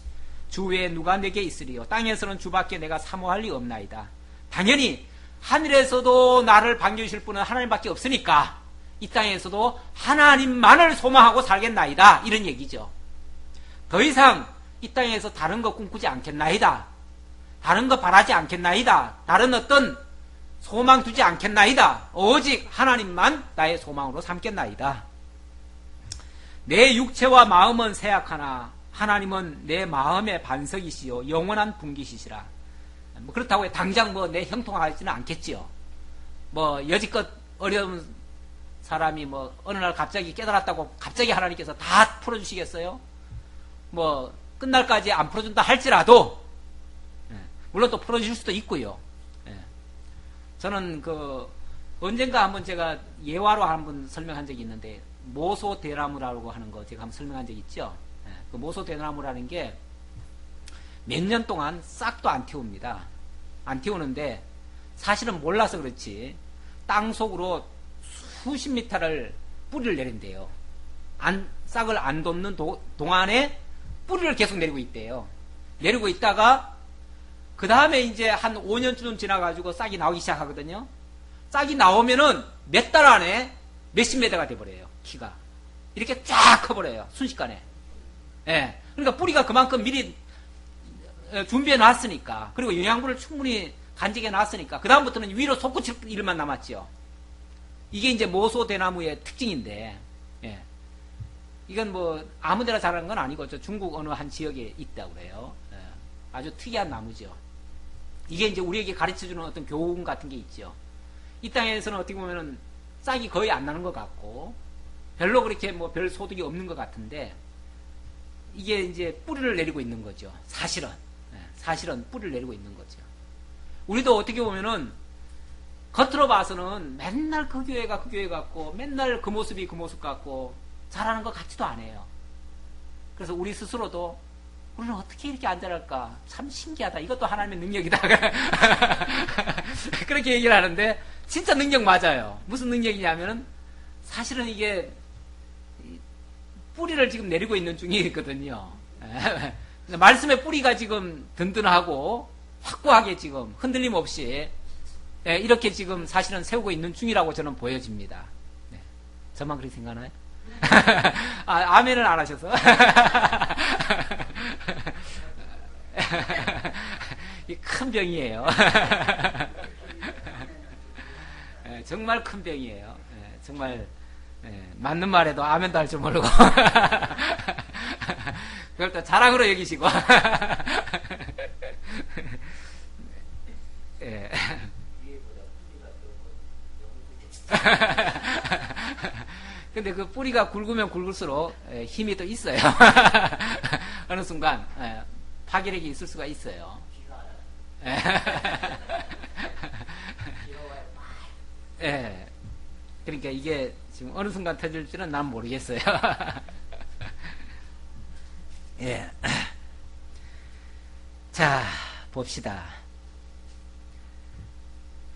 주 외에 누가 내게 있으리요? 땅에서는 주밖에 내가 사모할 리 없나이다. 당연히 하늘에서도 나를 반겨주실 분은 하나님밖에 없으니까 이 땅에서도 하나님만을 소망하고 살겠나이다. 이런 얘기죠. 더 이상 이 땅에서 다른 거 꿈꾸지 않겠나이다. 다른 거 바라지 않겠나이다. 다른 어떤 소망 두지 않겠나이다. 오직 하나님만 나의 소망으로 삼겠나이다. 내 육체와 마음은 쇠약하나 하나님은 내 마음의 반석이시요 영원한 분기시시라. 뭐 그렇다고 당장 뭐 내 형통하지는 않겠지요. 뭐 여지껏 어려운 사람이 뭐 어느 날 갑자기 깨달았다고 갑자기 하나님께서 다 풀어주시겠어요? 뭐 끝날까지 안 풀어준다 할지라도 물론 또 풀어주실 수도 있고요. 저는 언젠가 한번 제가 예화로 한번 설명한 적이 있는데 모소대나무라고 하는 거 제가 한번 설명한 적 있죠. 그 모소대나무라는 게 몇 년 동안 싹도 안 틔웁니다. 안 틔우는데 사실은 몰라서 그렇지 땅 속으로 수십 미터를 뿌리를 내린대요. 싹을 안 돋는 동안에 뿌리를 계속 내리고 있대요. 내리고 있다가 그 다음에 이제 한 5년쯤 지나가지고 싹이 나오기 시작하거든요. 싹이 나오면은 몇 달 안에 몇십 미터가 돼버려요. 키가 이렇게 쫙 커버려요. 순식간에. 예. 그러니까 뿌리가 그만큼 미리 준비해 놨으니까, 그리고 영양분을 충분히 간직해 놨으니까 그 다음부터는 위로 솟구칠 일만 남았죠. 이게 이제 모소대나무의 특징인데, 예. 이건 뭐 아무데나 자라는 건 아니고 저 중국 어느 한 지역에 있다고 그래요. 예. 아주 특이한 나무죠. 이게 이제 우리에게 가르쳐주는 어떤 교훈 같은 게 있죠. 이 땅에서는 어떻게 보면은 싹이 거의 안 나는 것 같고 별로 그렇게 뭐 별 소득이 없는 것 같은데, 이게 이제 뿌리를 내리고 있는 거죠. 사실은 뿌리를 내리고 있는 거죠. 우리도 어떻게 보면은 겉으로 봐서는 맨날 그 교회가 그 교회 같고 맨날 그 모습이 그 모습 같고 잘하는 것 같지도 않아요. 그래서 우리 스스로도 우리는 어떻게 이렇게 안 자랄까? 참 신기하다. 이것도 하나님의 능력이다. 그렇게 얘기를 하는데 진짜 능력 맞아요. 무슨 능력이냐면은 사실은 이게 뿌리를 지금 내리고 있는 중이거든요. 말씀의 뿌리가 지금 든든하고 확고하게 지금 흔들림 없이 이렇게 지금 사실은 세우고 있는 중이라고 저는 보여집니다. 네. 저만 그렇게 생각하나요? 아멘을 안 하셔서. 이 큰 병이에요. 정말 큰 병이에요. 정말 맞는 말에도 아멘도 할 줄 모르고 그걸 또 자랑으로 여기시고 예. 근데 그 뿌리가 굵으면 굵을수록 힘이 또 있어요. 어느 순간 파괴력이 있을 수가 있어요. 예. 그러니까 이게 지금 어느 순간 터질지는 난 모르겠어요. 예. 자, 봅시다.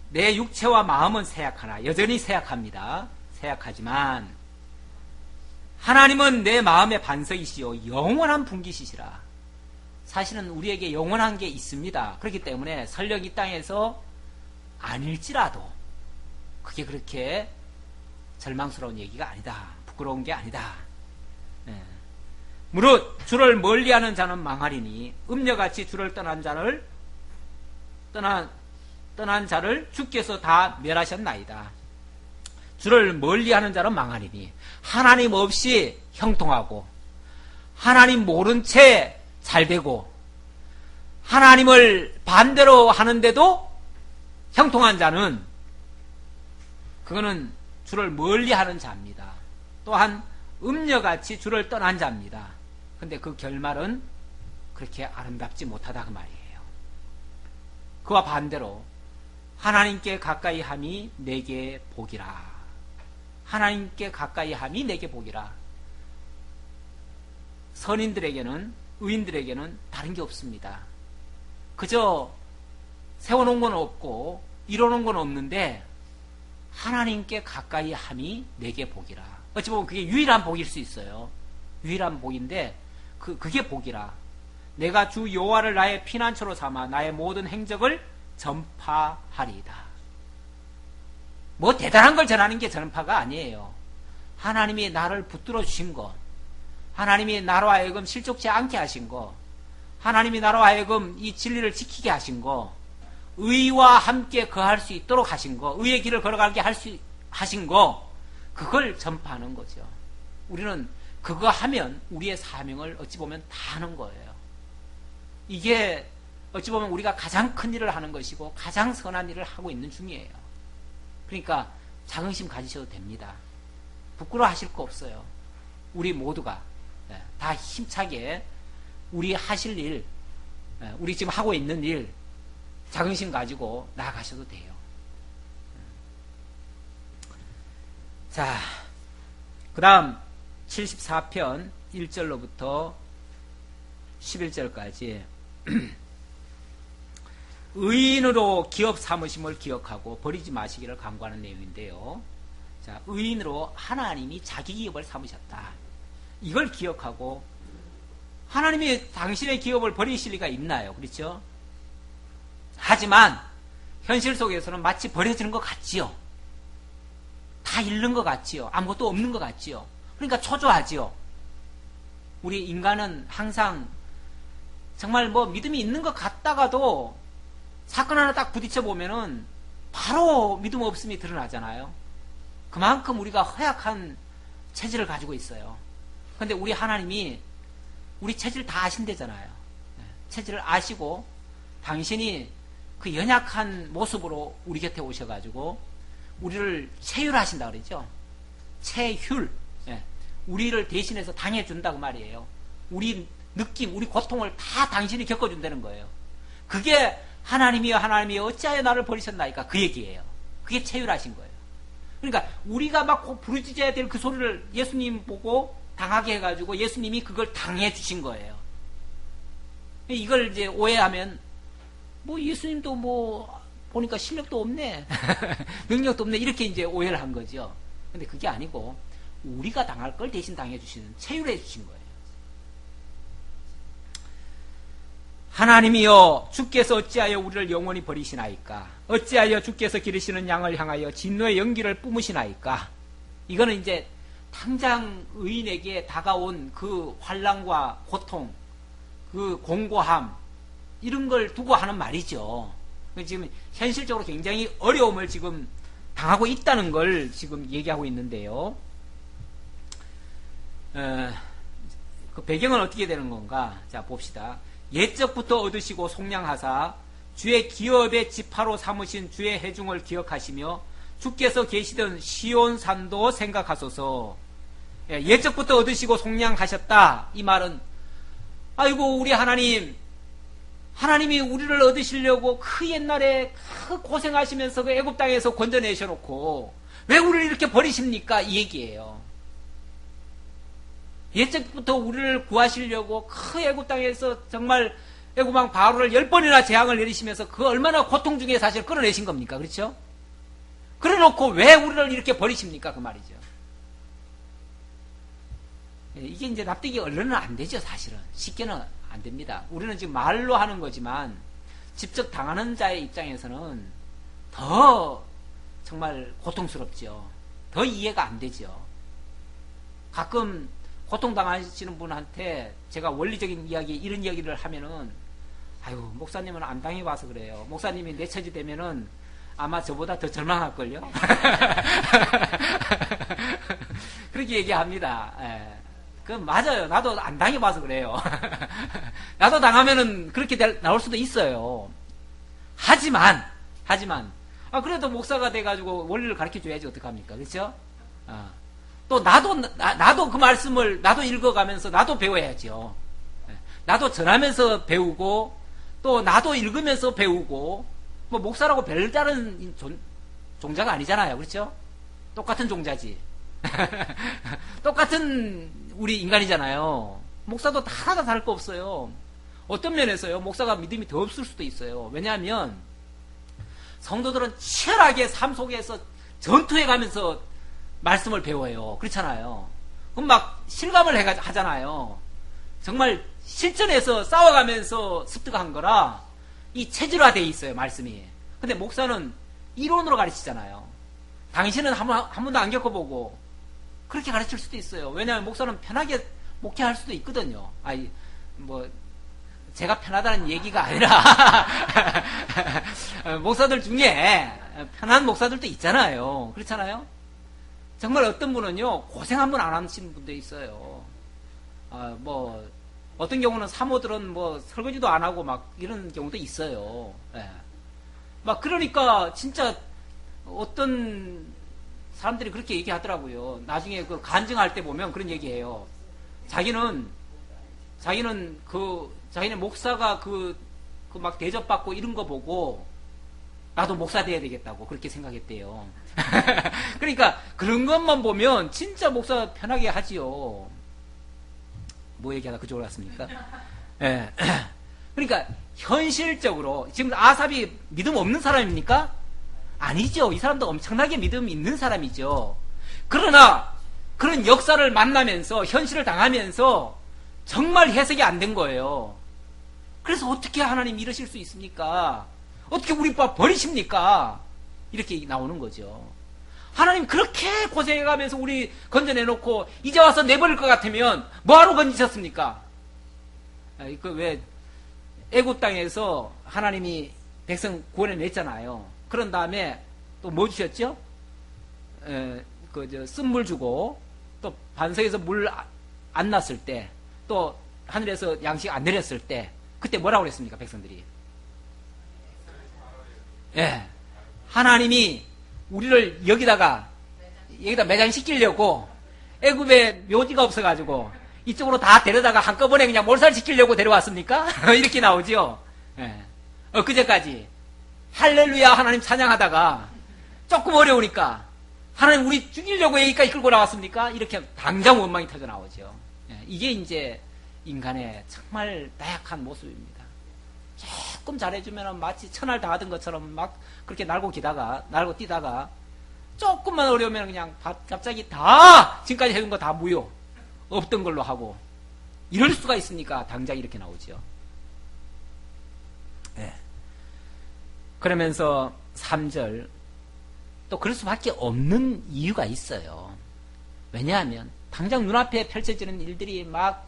내 육체와 마음은 쇠약하나, 여전히 쇠약합니다. 쇠약하지만 하나님은 내 마음의 반석이시요 영원한 분기시시라. 사실은 우리에게 영원한 게 있습니다. 그렇기 때문에 설령 이 땅에서 아닐지라도 그게 그렇게 절망스러운 얘기가 아니다. 부끄러운 게 아니다. 무릇 주를 멀리하는 자는 망하리니 음녀같이 주를 떠난 자를 주께서 다 멸하셨나이다. 주를 멀리하는 자는 망하리니 하나님 없이 형통하고 하나님 모른 채 잘되고 하나님을 반대로 하는데도 형통한 자는 그거는 주를 멀리하는 자입니다. 또한 음녀같이 주를 떠난 자입니다. 근데 그 결말은 그렇게 아름답지 못하다 그 말이에요. 그와 반대로 하나님께 가까이 함이 내게 복이라. 하나님께 가까이 함이 내게 복이라. 선인들에게는, 의인들에게는 다른 게 없습니다. 그저 세워놓은 건 없고 이뤄놓은 건 없는데 하나님께 가까이 함이 내게 복이라. 어찌 보면 그게 유일한 복일 수 있어요. 유일한 복인데 그게 복이라. 내가 주 여호와를 나의 피난처로 삼아 나의 모든 행적을 전파하리이다. 뭐 대단한 걸 전하는 게 전파가 아니에요. 하나님이 나를 붙들어 주신 것, 하나님이 나로 하여금 실족치 않게 하신 것, 하나님이 나로 하여금 이 진리를 지키게 하신 것, 의와 함께 거할 수 있도록 하신 것, 의의 길을 걸어가게 하신 것, 그걸 전파하는 거죠. 우리는 그거 하면 우리의 사명을 어찌 보면 다 하는 거예요. 이게 어찌 보면 우리가 가장 큰 일을 하는 것이고 가장 선한 일을 하고 있는 중이에요. 그러니까 자긍심 가지셔도 됩니다. 부끄러워하실 거 없어요. 우리 모두가 다 힘차게 우리 하실 일, 우리 지금 하고 있는 일 자긍심 가지고 나아가셔도 돼요. 자, 그 다음 74편 1절로부터 11절까지 의인으로 기업 삼으심을 기억하고 버리지 마시기를 간구하는 내용인데요. 자, 의인으로 하나님이 자기 기업을 삼으셨다. 이걸 기억하고 하나님이 당신의 기업을 버리실 리가 있나요? 그렇죠? 하지만 현실 속에서는 마치 버려지는 것 같지요. 다 잃는 것 같지요. 아무것도 없는 것 같지요. 그러니까 초조하지요. 우리 인간은 항상 정말 뭐 믿음이 있는 것 같다가도 사건 하나 딱 부딪혀 보면은 바로 믿음 없음이 드러나잖아요. 그만큼 우리가 허약한 체질을 가지고 있어요. 그런데 우리 하나님이 우리 체질 다 아신대잖아요. 체질을 아시고 당신이 그 연약한 모습으로 우리 곁에 오셔가지고 우리를 체휼하신다 그러죠. 체휼. 우리를 대신해서 당해준다고 말이에요. 우리 느낌, 우리 고통을 다 당신이 겪어준다는 거예요. 그게 하나님이여 하나님이여 어찌하여 나를 버리셨나이까 그 얘기예요. 그게 체휼하신 거예요. 그러니까 우리가 막 부르짖어야 될 그 소리를 예수님 보고 당하게 해가지고 예수님이 그걸 당해주신 거예요. 이걸 이제 오해하면 뭐 예수님도 뭐 보니까 실력도 없네 능력도 없네 이렇게 이제 오해를 한 거죠. 근데 그게 아니고 우리가 당할 걸 대신 당해주시는 체휼해 주신 거예요. 하나님이여 주께서 어찌하여 우리를 영원히 버리시나이까 어찌하여 주께서 기르시는 양을 향하여 진노의 연기를 뿜으시나이까. 이거는 이제 당장 의인에게 다가온 그 환난과 고통, 그 공고함 이런 걸 두고 하는 말이죠. 지금 현실적으로 굉장히 어려움을 지금 당하고 있다는 걸 지금 얘기하고 있는데요. 그 배경은 어떻게 되는 건가? 자, 봅시다. 옛적부터 얻으시고 속량하사 주의 기업의 지파로 삼으신 주의 해중을 기억하시며 주께서 계시던 시온산도 생각하소서. 옛적부터 얻으시고 속량하셨다. 이 말은 아이고 우리 하나님이 우리를 얻으시려고 그 옛날에 그 고생하시면서 그 애굽 땅에서 건져내셔놓고 왜 우리를 이렇게 버리십니까? 이 얘기예요. 옛적부터 우리를 구하시려고 그 애굽 땅에서 정말 애굽왕 바로를 10번이나 재앙을 내리시면서 그 얼마나 고통 중에 사실 끌어내신 겁니까? 그렇죠? 그래놓고 왜 우리를 이렇게 버리십니까? 그 말이죠. 이게 이제 납득이 얼른은 안 되죠. 사실은 쉽게는 안 됩니다. 우리는 지금 말로 하는 거지만 직접 당하는 자의 입장에서는 더 정말 고통스럽죠. 더 이해가 안 되죠. 가끔 고통당하시는 분한테 제가 원리적인 이야기 이런 이야기를 하면은 아유 목사님은 안 당해봐서 그래요. 목사님이 내 처지 되면은 아마 저보다 더 절망할걸요. 그렇게 얘기합니다. 그 맞아요. 나도 안 당해봐서 그래요. 나도 당하면은 그렇게 나올 수도 있어요. 하지만 그래도 목사가 돼가지고 원리를 가르쳐줘야지 어떡합니까? 그렇죠? 또 나도 그 말씀을 나도 읽어가면서 나도 배워야죠. 나도 전하면서 배우고 또 나도 읽으면서 배우고 뭐 목사라고 별다른 종자가 아니잖아요. 그렇죠? 똑같은 종자지. 똑같은 우리 인간이잖아요. 목사도 하나도 다를 거 없어요. 어떤 면에서요 목사가 믿음이 더 없을 수도 있어요. 왜냐하면 성도들은 치열하게 삶 속에서 전투해 가면서 말씀을 배워요. 그렇잖아요. 그럼 막 실감을 하잖아요. 정말 실전에서 싸워가면서 습득한 거라 이 체질화되어 있어요. 말씀이. 근데 목사는 이론으로 가르치잖아요. 당신은 한 번도 안 겪어보고 그렇게 가르칠 수도 있어요. 왜냐하면 목사는 편하게 목회할 수도 있거든요. 아니 뭐 제가 편하다는 얘기가 아니라 목사들 중에 편한 목사들도 있잖아요. 그렇잖아요. 정말 어떤 분은요 고생 한 번 안 하시는 분도 있어요. 뭐 어떤 경우는 사모들은 뭐 설거지도 안 하고 막 이런 경우도 있어요. 막 그러니까 진짜 어떤 사람들이 그렇게 얘기하더라고요. 나중에 그 간증할 때 보면 그런 얘기해요. 자기는 자기네 목사가 그 막 대접받고 이런 거 보고 나도 목사 돼야 되겠다고 그렇게 생각했대요. 그러니까 그런 것만 보면 진짜 목사 편하게 하지요. 뭐 얘기하다 그쪽으로 갔습니까? 예. 그러니까 현실적으로 지금 아삽이 믿음 없는 사람입니까? 아니죠. 이 사람도 엄청나게 믿음 있는 사람이죠. 그러나 그런 역사를 만나면서 현실을 당하면서 정말 해석이 안 된 거예요. 그래서 어떻게 하나님 이러실 수 있습니까? 어떻게 우리 버리십니까? 이렇게 나오는 거죠. 하나님 그렇게 고생해가면서 우리 건져내놓고 이제 와서 내버릴 것 같으면 뭐하러 건지셨습니까? 그 왜 애굽 땅에서 하나님이 백성 구원해냈잖아요. 그런 다음에 또 뭐 주셨죠? 쓴물 주고 또 반석에서 물 안 났을 때 또 하늘에서 양식 안 내렸을 때 그때 뭐라고 그랬습니까? 백성들이. 예. 하나님이 우리를 여기다 매장시키려고 애굽에 묘지가 없어가지고 이쪽으로 다 데려다가 한꺼번에 그냥 몰살시키려고 데려왔습니까? 이렇게 나오죠. 예. 그제까지 할렐루야 하나님 찬양하다가 조금 어려우니까 하나님 우리 죽이려고 여기까지 끌고 나왔습니까? 이렇게 당장 원망이 터져 나오죠. 예. 이게 이제 인간의 정말 나약한 모습입니다. 조금 잘해주면 마치 천할 다 하던 것처럼 막 그렇게 날고 뛰다가 조금만 어려우면 그냥 갑자기 다 지금까지 해둔 거 다 무효 없던 걸로 하고 이럴 수가 있습니까? 당장 이렇게 나오죠. 네. 그러면서 3절 또 그럴 수밖에 없는 이유가 있어요. 왜냐하면 당장 눈앞에 펼쳐지는 일들이 막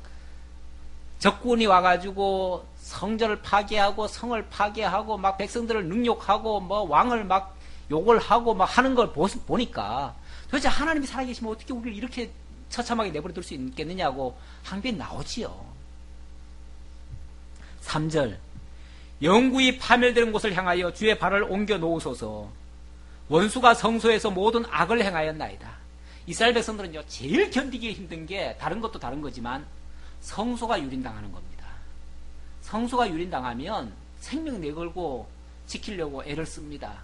적군이 와가지고 성전을 파괴하고 성을 파괴하고 막 백성들을 능욕하고 뭐 왕을 막 욕을 하고 막 하는 걸 보니까 도대체 하나님이 살아계시면 어떻게 우리를 이렇게 처참하게 내버려 둘 수 있겠느냐고 항변이 나오지요. 3절 영구히 파멸되는 곳을 향하여 주의 발을 옮겨 놓으소서. 원수가 성소에서 모든 악을 행하였나이다. 이스라엘 백성들은요 제일 견디기 힘든 게 다른 것도 다른 거지만 성소가 유린당하는 겁니다. 성소가 유린당하면 생명 내걸고 지키려고 애를 씁니다.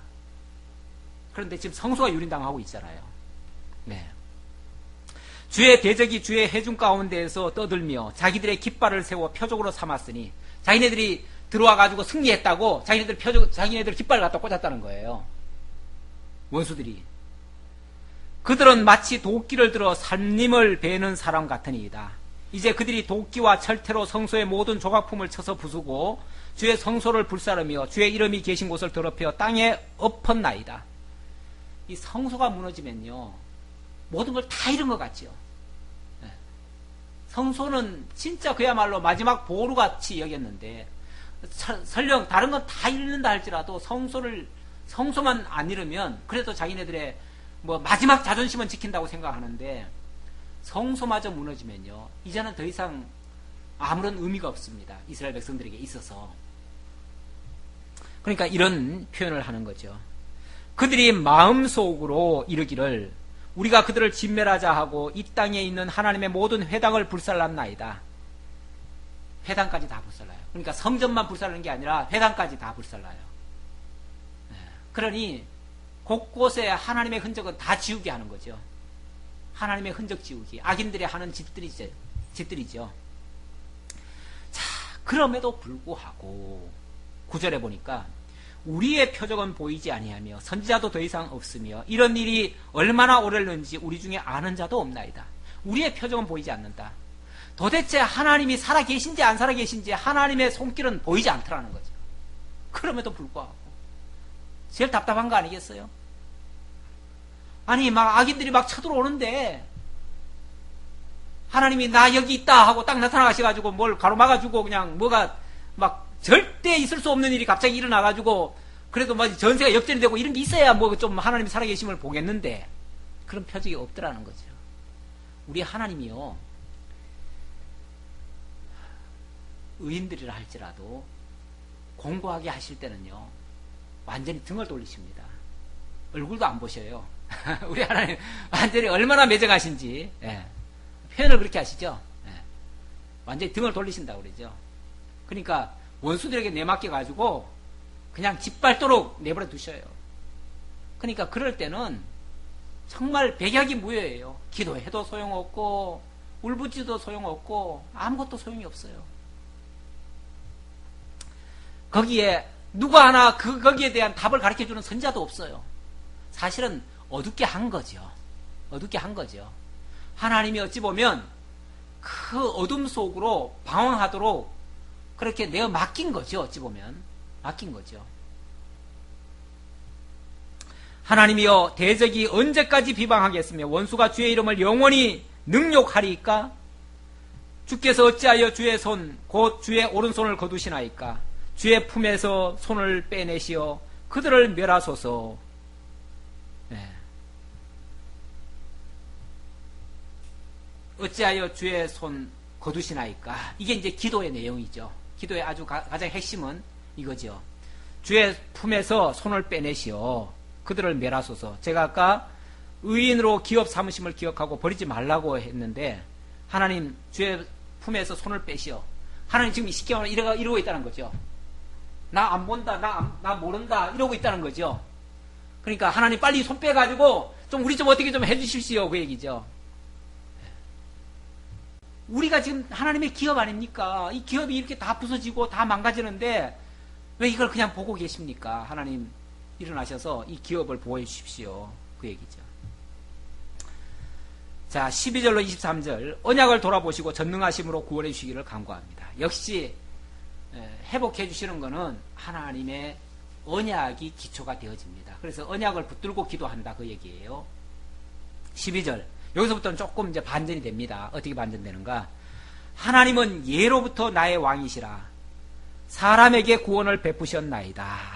그런데 지금 성소가 유린당하고 있잖아요. 네. 주의 대적이 주의 회중 가운데에서 떠들며 자기들의 깃발을 세워 표적으로 삼았으니 자기네들이 들어와가지고 승리했다고 자기네들 깃발을 갖다 꽂았다는 거예요. 원수들이. 그들은 마치 도끼를 들어 살림을 베는 사람 같으니이다. 이제 그들이 도끼와 철퇴로 성소의 모든 조각품을 쳐서 부수고 주의 성소를 불사르며 주의 이름이 계신 곳을 더럽혀 땅에 엎었나이다. 이 성소가 무너지면요 모든 걸 다 잃은 것 같죠. 네. 성소는 진짜 그야말로 마지막 보루같이 여겼는데 설령 다른 건 다 잃는다 할지라도 성소만 안 잃으면 그래도 자기네들의 뭐 마지막 자존심은 지킨다고 생각하는데 성소마저 무너지면요 이제는 더 이상 아무런 의미가 없습니다. 이스라엘 백성들에게 있어서. 그러니까 이런 표현을 하는 거죠. 그들이 마음속으로 이르기를 우리가 그들을 진멸하자 하고 이 땅에 있는 하나님의 모든 회당을 불살랐나이다. 회당까지 다 불살라요. 그러니까 성전만 불살라는 게 아니라 회당까지 다 불살라요. 그러니 곳곳에 하나님의 흔적은 다 지우게 하는 거죠. 하나님의 흔적 지우기. 악인들이 하는 짓들이죠. 자, 그럼에도 불구하고 9절에 보니까 우리의 표적은 보이지 아니하며 선지자도 더 이상 없으며 이런 일이 얼마나 오래는지 우리 중에 아는 자도 없나이다. 우리의 표적은 보이지 않는다. 도대체 하나님이 살아계신지 안 살아계신지 하나님의 손길은 보이지 않더라는 거죠. 그럼에도 불구하고 제일 답답한 거 아니겠어요? 아니 막 악인들이 막 쳐들어오는데 하나님이 나 여기 있다 하고 딱 나타나가셔가지고 뭘 가로막아주고 그냥 뭐가 막 절대 있을 수 없는 일이 갑자기 일어나가지고 그래도 막 전세가 역전이 되고 이런 게 있어야 뭐 좀 하나님 살아계심을 보겠는데 그런 표적이 없더라는 거죠. 우리 하나님이요 의인들이라 할지라도 공고하게 하실 때는요 완전히 등을 돌리십니다. 얼굴도 안 보셔요. 우리 하나님 완전히 얼마나 매정하신지 표현을 그렇게 하시죠. 완전히 등을 돌리신다고 그러죠. 그러니까 원수들에게 내맡겨 가지고 그냥 짓밟도록 내버려 두셔요. 그러니까 그럴 때는 정말 백약이 무효예요. 기도해도 소용없고 울부짖어도 소용없고 아무것도 소용이 없어요. 거기에 누가 하나 거기에 대한 답을 가르쳐주는 선자도 없어요. 사실은 어둡게 한 거죠. 어둡게 한 거죠. 하나님이 어찌 보면 그 어둠 속으로 방황하도록 그렇게 내어 맡긴 거죠. 어찌 보면 맡긴 거죠. 하나님이여 대적이 언제까지 비방하겠으며 원수가 주의 이름을 영원히 능욕하리이까? 주께서 어찌하여 주의 손 곧 주의 오른손을 거두시나이까? 주의 품에서 손을 빼내시어 그들을 멸하소서. 네. 어찌하여 주의 손 거두시나이까? 이게 이제 기도의 내용이죠. 기도의 아주 가장 핵심은 이거죠. 주의 품에서 손을 빼내시어 그들을 멸하소서. 제가 아까 의인으로 기업 삼으심을 기억하고 버리지 말라고 했는데 하나님 주의 품에서 손을 빼시어. 하나님 지금 쉽게 말하면 이러고 있다는 거죠. 나 안 본다, 나 모른다 이러고 있다는 거죠. 그러니까 하나님 빨리 손 빼가지고 좀 우리 좀 어떻게 좀 해주십시오 그 얘기죠. 우리가 지금 하나님의 기업 아닙니까? 이 기업이 이렇게 다 부서지고 다 망가지는데 왜 이걸 그냥 보고 계십니까? 하나님 일어나셔서 이 기업을 보호해 주십시오 그 얘기죠. 자 12절로 23절 언약을 돌아보시고 전능하심으로 구원해 주시기를 간구합니다. 역시 회복해 주시는 것은 하나님의 언약이 기초가 되어집니다. 그래서 언약을 붙들고 기도한다 그 얘기예요. 12절 여기서부터는 조금 이제 반전이 됩니다. 어떻게 반전되는가? 하나님은 예로부터 나의 왕이시라 사람에게 구원을 베푸셨나이다.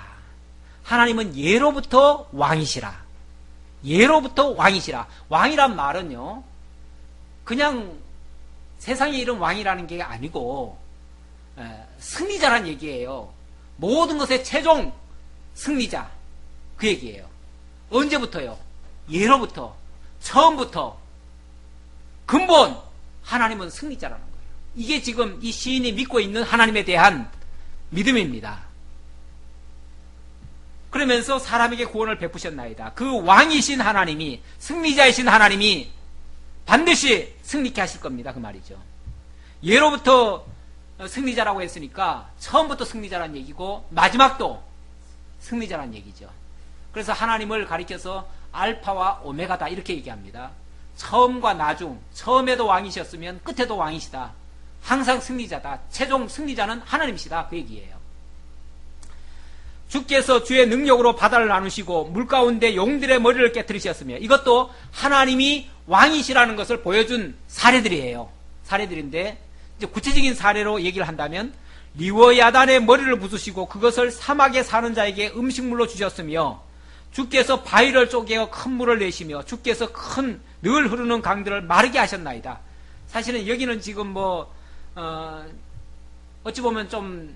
하나님은 예로부터 왕이시라. 예로부터 왕이시라. 왕이란 말은요 그냥 세상에 이런 왕이라는 게 아니고 승리자란 얘기예요. 모든 것의 최종 승리자 그 얘기예요. 언제부터요? 예로부터, 처음부터 근본 하나님은 승리자라는 거예요. 이게 지금 이 시인이 믿고 있는 하나님에 대한 믿음입니다. 그러면서 사람에게 구원을 베푸셨나이다. 그 왕이신 하나님이 승리자이신 하나님이 반드시 승리케 하실 겁니다. 그 말이죠. 예로부터 승리자라고 했으니까 처음부터 승리자란 얘기고 마지막도 승리자란 얘기죠. 그래서 하나님을 가리켜서 알파와 오메가다 이렇게 얘기합니다. 처음과 나중, 처음에도 왕이셨으면 끝에도 왕이시다. 항상 승리자다. 최종 승리자는 하나님이시다. 그 얘기예요. 주께서 주의 능력으로 바다를 나누시고 물가운데 용들의 머리를 깨뜨리셨으며 이것도 하나님이 왕이시라는 것을 보여준 사례들이에요. 사례들인데 이제 구체적인 사례로 얘기를 한다면 리워야단의 머리를 부수시고 그것을 사막에 사는 자에게 음식물로 주셨으며 주께서 바위를 쪼개어 큰 물을 내시며 주께서 큰 늘 흐르는 강들을 마르게 하셨나이다. 사실은 여기는 지금 어찌 보면 좀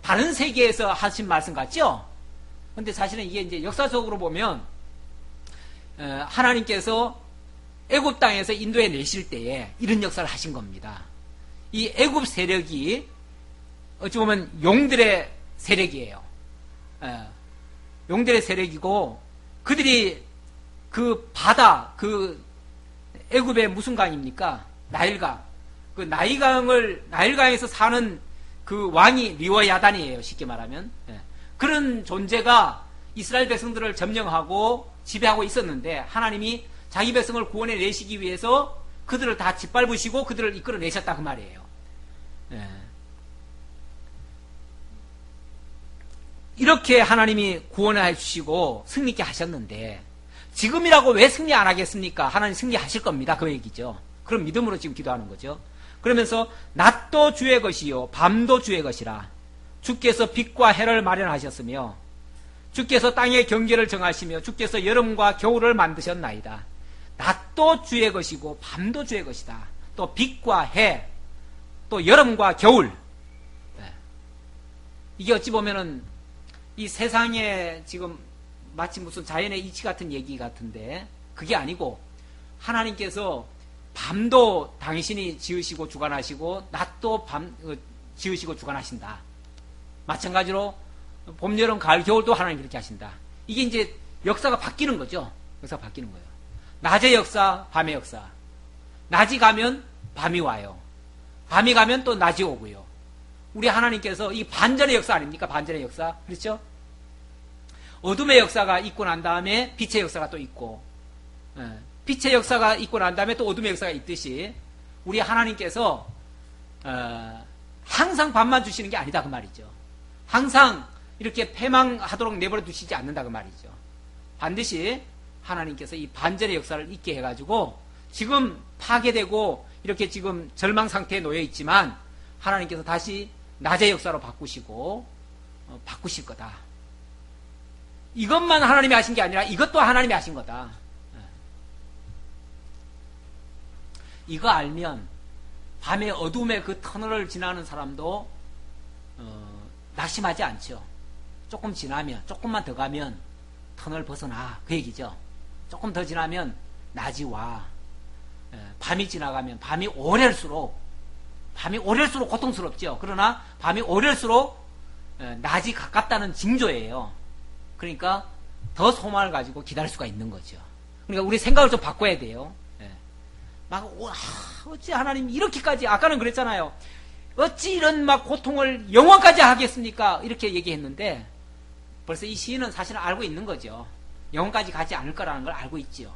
다른 세계에서 하신 말씀 같죠? 근데 사실은 이게 이제 역사적으로 보면 하나님께서 애굽 땅에서 인도에 내실 때에 이런 역사를 하신 겁니다. 이 애굽 세력이 어찌 보면 용들의 세력이에요. 용들의 세력이고 그들이 그 바다, 그 애굽의 무슨 강입니까? 나일강. 그 나일강에서 사는 그 왕이 리워야단이에요. 쉽게 말하면. 그런 존재가 이스라엘 백성들을 점령하고 지배하고 있었는데 하나님이 자기 백성을 구원해 내시기 위해서 그들을 다 짓밟으시고 그들을 이끌어 내셨다 그 말이에요. 이렇게 하나님이 구원해 주시고 승리케 하셨는데 지금이라고 왜 승리 안 하겠습니까? 하나님 승리하실 겁니다. 그 얘기죠. 그럼 믿음으로 지금 기도하는 거죠. 그러면서 낮도 주의 것이요 밤도 주의 것이라 주께서 빛과 해를 마련하셨으며 주께서 땅의 경계를 정하시며 주께서 여름과 겨울을 만드셨나이다. 낮도 주의 것이고 밤도 주의 것이다. 또 빛과 해, 또 여름과 겨울. 이게 어찌 보면은 이 세상에 지금 마치 무슨 자연의 이치 같은 얘기 같은데 그게 아니고 하나님께서 밤도 당신이 지으시고 주관하시고 낮도 지으시고 주관하신다. 마찬가지로 봄, 여름, 가을, 겨울도 하나님 그렇게 하신다. 이게 이제 역사가 바뀌는 거죠. 역사가 바뀌는 거예요. 낮의 역사, 밤의 역사. 낮이 가면 밤이 와요. 밤이 가면 또 낮이 오고요. 우리 하나님께서 이 반전의 역사 아닙니까? 반전의 역사. 그렇죠? 어둠의 역사가 있고 난 다음에 빛의 역사가 또 있고, 빛의 역사가 있고 난 다음에 또 어둠의 역사가 있듯이 우리 하나님께서 항상 밤만 주시는 게 아니다 그 말이죠. 항상 이렇게 패망하도록 내버려 두시지 않는다 그 말이죠. 반드시 하나님께서 이 반전의 역사를 있게 해가지고 지금 파괴되고 이렇게 지금 절망 상태에 놓여 있지만 하나님께서 다시 낮의 역사로 바꾸시고 바꾸실 거다. 이것만 하나님이 하신 게 아니라 이것도 하나님이 하신 거다. 이거 알면 밤의 어둠의 그 터널을 지나는 사람도 낙심하지 않죠. 조금 지나면, 조금만 더 가면 터널 벗어나 그 얘기죠. 조금 더 지나면 낮이 와. 밤이 지나가면 밤이 오렐수록 고통스럽죠. 그러나 밤이 오렐수록 낮이 가깝다는 징조예요. 그러니까 더 소망을 가지고 기다릴 수가 있는 거죠. 그러니까 우리 생각을 좀 바꿔야 돼요. 어찌 하나님 이렇게까지, 아까는 그랬잖아요. 어찌 이런 막 고통을 영원까지 하겠습니까? 이렇게 얘기했는데 벌써 이 시인은 사실은 알고 있는 거죠. 영원까지 가지 않을 거라는 걸 알고 있죠.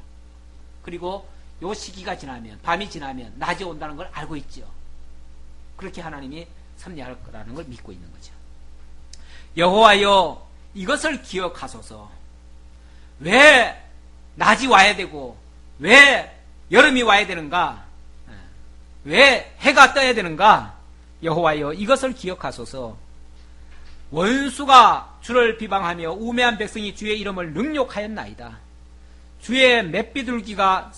그리고 요 시기가 지나면, 밤이 지나면 낮이 온다는 걸 알고 있죠. 그렇게 하나님이 섭리할 거라는 걸 믿고 있는 거죠. 여호와여 이것을 기억하소서. 왜 낮이 와야 되고 왜 여름이 와야 되는가? 왜 해가 떠야 되는가? 여호와여 이것을 기억하소서. 원수가 주를 비방하며 우매한 백성이 주의 이름을 능욕하였나이다. 주의 맷비둘기의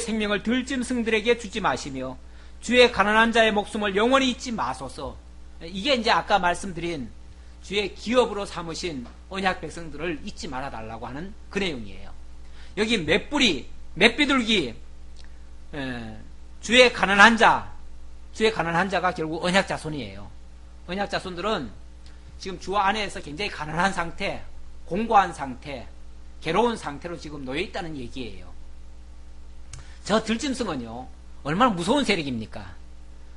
생명을 들짐승들에게 주지 마시며 주의 가난한 자의 목숨을 영원히 잊지 마소서. 이게 이제 아까 말씀드린 주의 기업으로 삼으신 언약 백성들을 잊지 말아달라고 하는 그 내용이에요. 여기 맷비둘기, 주의 가난한 자가 결국 언약 자손이에요. 언약 자손들은 지금 주 안에서 굉장히 가난한 상태, 공고한 상태, 괴로운 상태로 지금 놓여 있다는 얘기예요. 저 들짐승은요, 얼마나 무서운 세력입니까?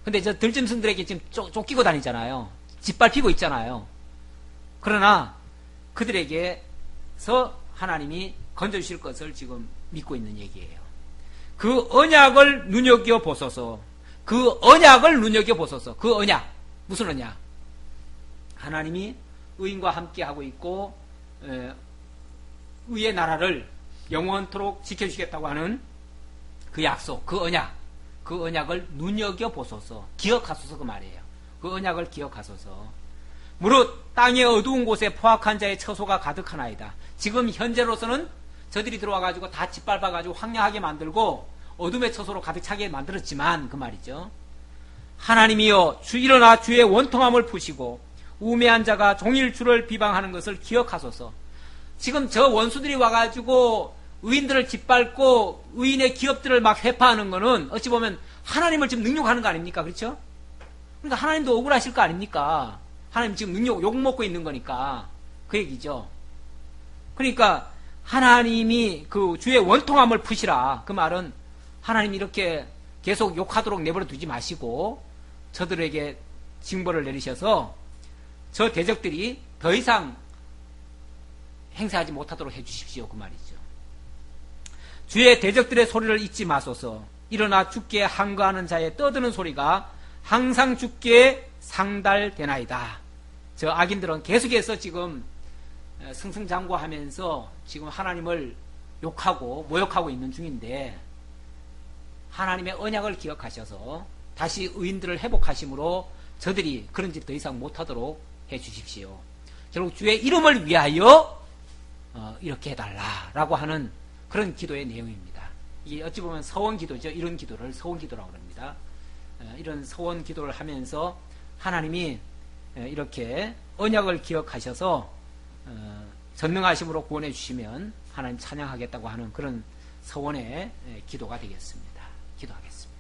근데 저 들짐승들에게 지금 쫓기고 다니잖아요. 짓밟히고 있잖아요. 그러나 그들에게서 하나님이 건져주실 것을 지금 믿고 있는 얘기예요. 그 언약을 눈여겨보소서. 그 언약을 눈여겨보소서. 그 언약. 무슨 언약? 하나님이 의인과 함께 하고 있고 의의 나라를 영원토록 지켜주시겠다고 하는 그 약속, 그 언약. 그 언약을 눈여겨보소서. 기억하소서 그 말이에요. 그 언약을 기억하소서. 무릇 땅의 어두운 곳에 포악한 자의 처소가 가득하나이다. 지금 현재로서는 저들이 들어와가지고 다 짓밟아가지고 황량하게 만들고 어둠의 처소로 가득 차게 만들었지만 그 말이죠. 하나님이여 주 일어나 주의 원통함을 푸시고 우매한 자가 종일 주를 비방하는 것을 기억하소서. 지금 저 원수들이 와가지고 의인들을 짓밟고 의인의 기업들을 막 회파하는 거는 어찌 보면 하나님을 지금 능욕하는 거 아닙니까? 그렇죠? 그러니까 하나님도 억울하실 거 아닙니까? 하나님 지금 욕먹고 있는 거니까 그 얘기죠. 그러니까 하나님이 그 주의 원통함을 푸시라. 그 말은 하나님이 이렇게 계속 욕하도록 내버려 두지 마시고 저들에게 징벌을 내리셔서 저 대적들이 더 이상 행사하지 못하도록 해주십시오. 그 말이죠. 주의 대적들의 소리를 잊지 마소서. 일어나 주께 항거하는 자의 떠드는 소리가 항상 주께 상달되나이다. 저 악인들은 계속해서 지금 승승장구하면서 지금 하나님을 욕하고 모욕하고 있는 중인데 하나님의 언약을 기억하셔서 다시 의인들을 회복하심으로 저들이 그런 짓 더 이상 못하도록 해주십시오. 결국 주의 이름을 위하여 이렇게 해달라라고 하는 그런 기도의 내용입니다. 이게 어찌 보면 서원 기도죠. 이런 기도를 서원 기도라고 합니다. 이런 서원 기도를 하면서 하나님이 이렇게 언약을 기억하셔서 전능하심으로 구원해 주시면 하나님 찬양하겠다고 하는 그런 서원의 기도가 되겠습니다. 기도하겠습니다.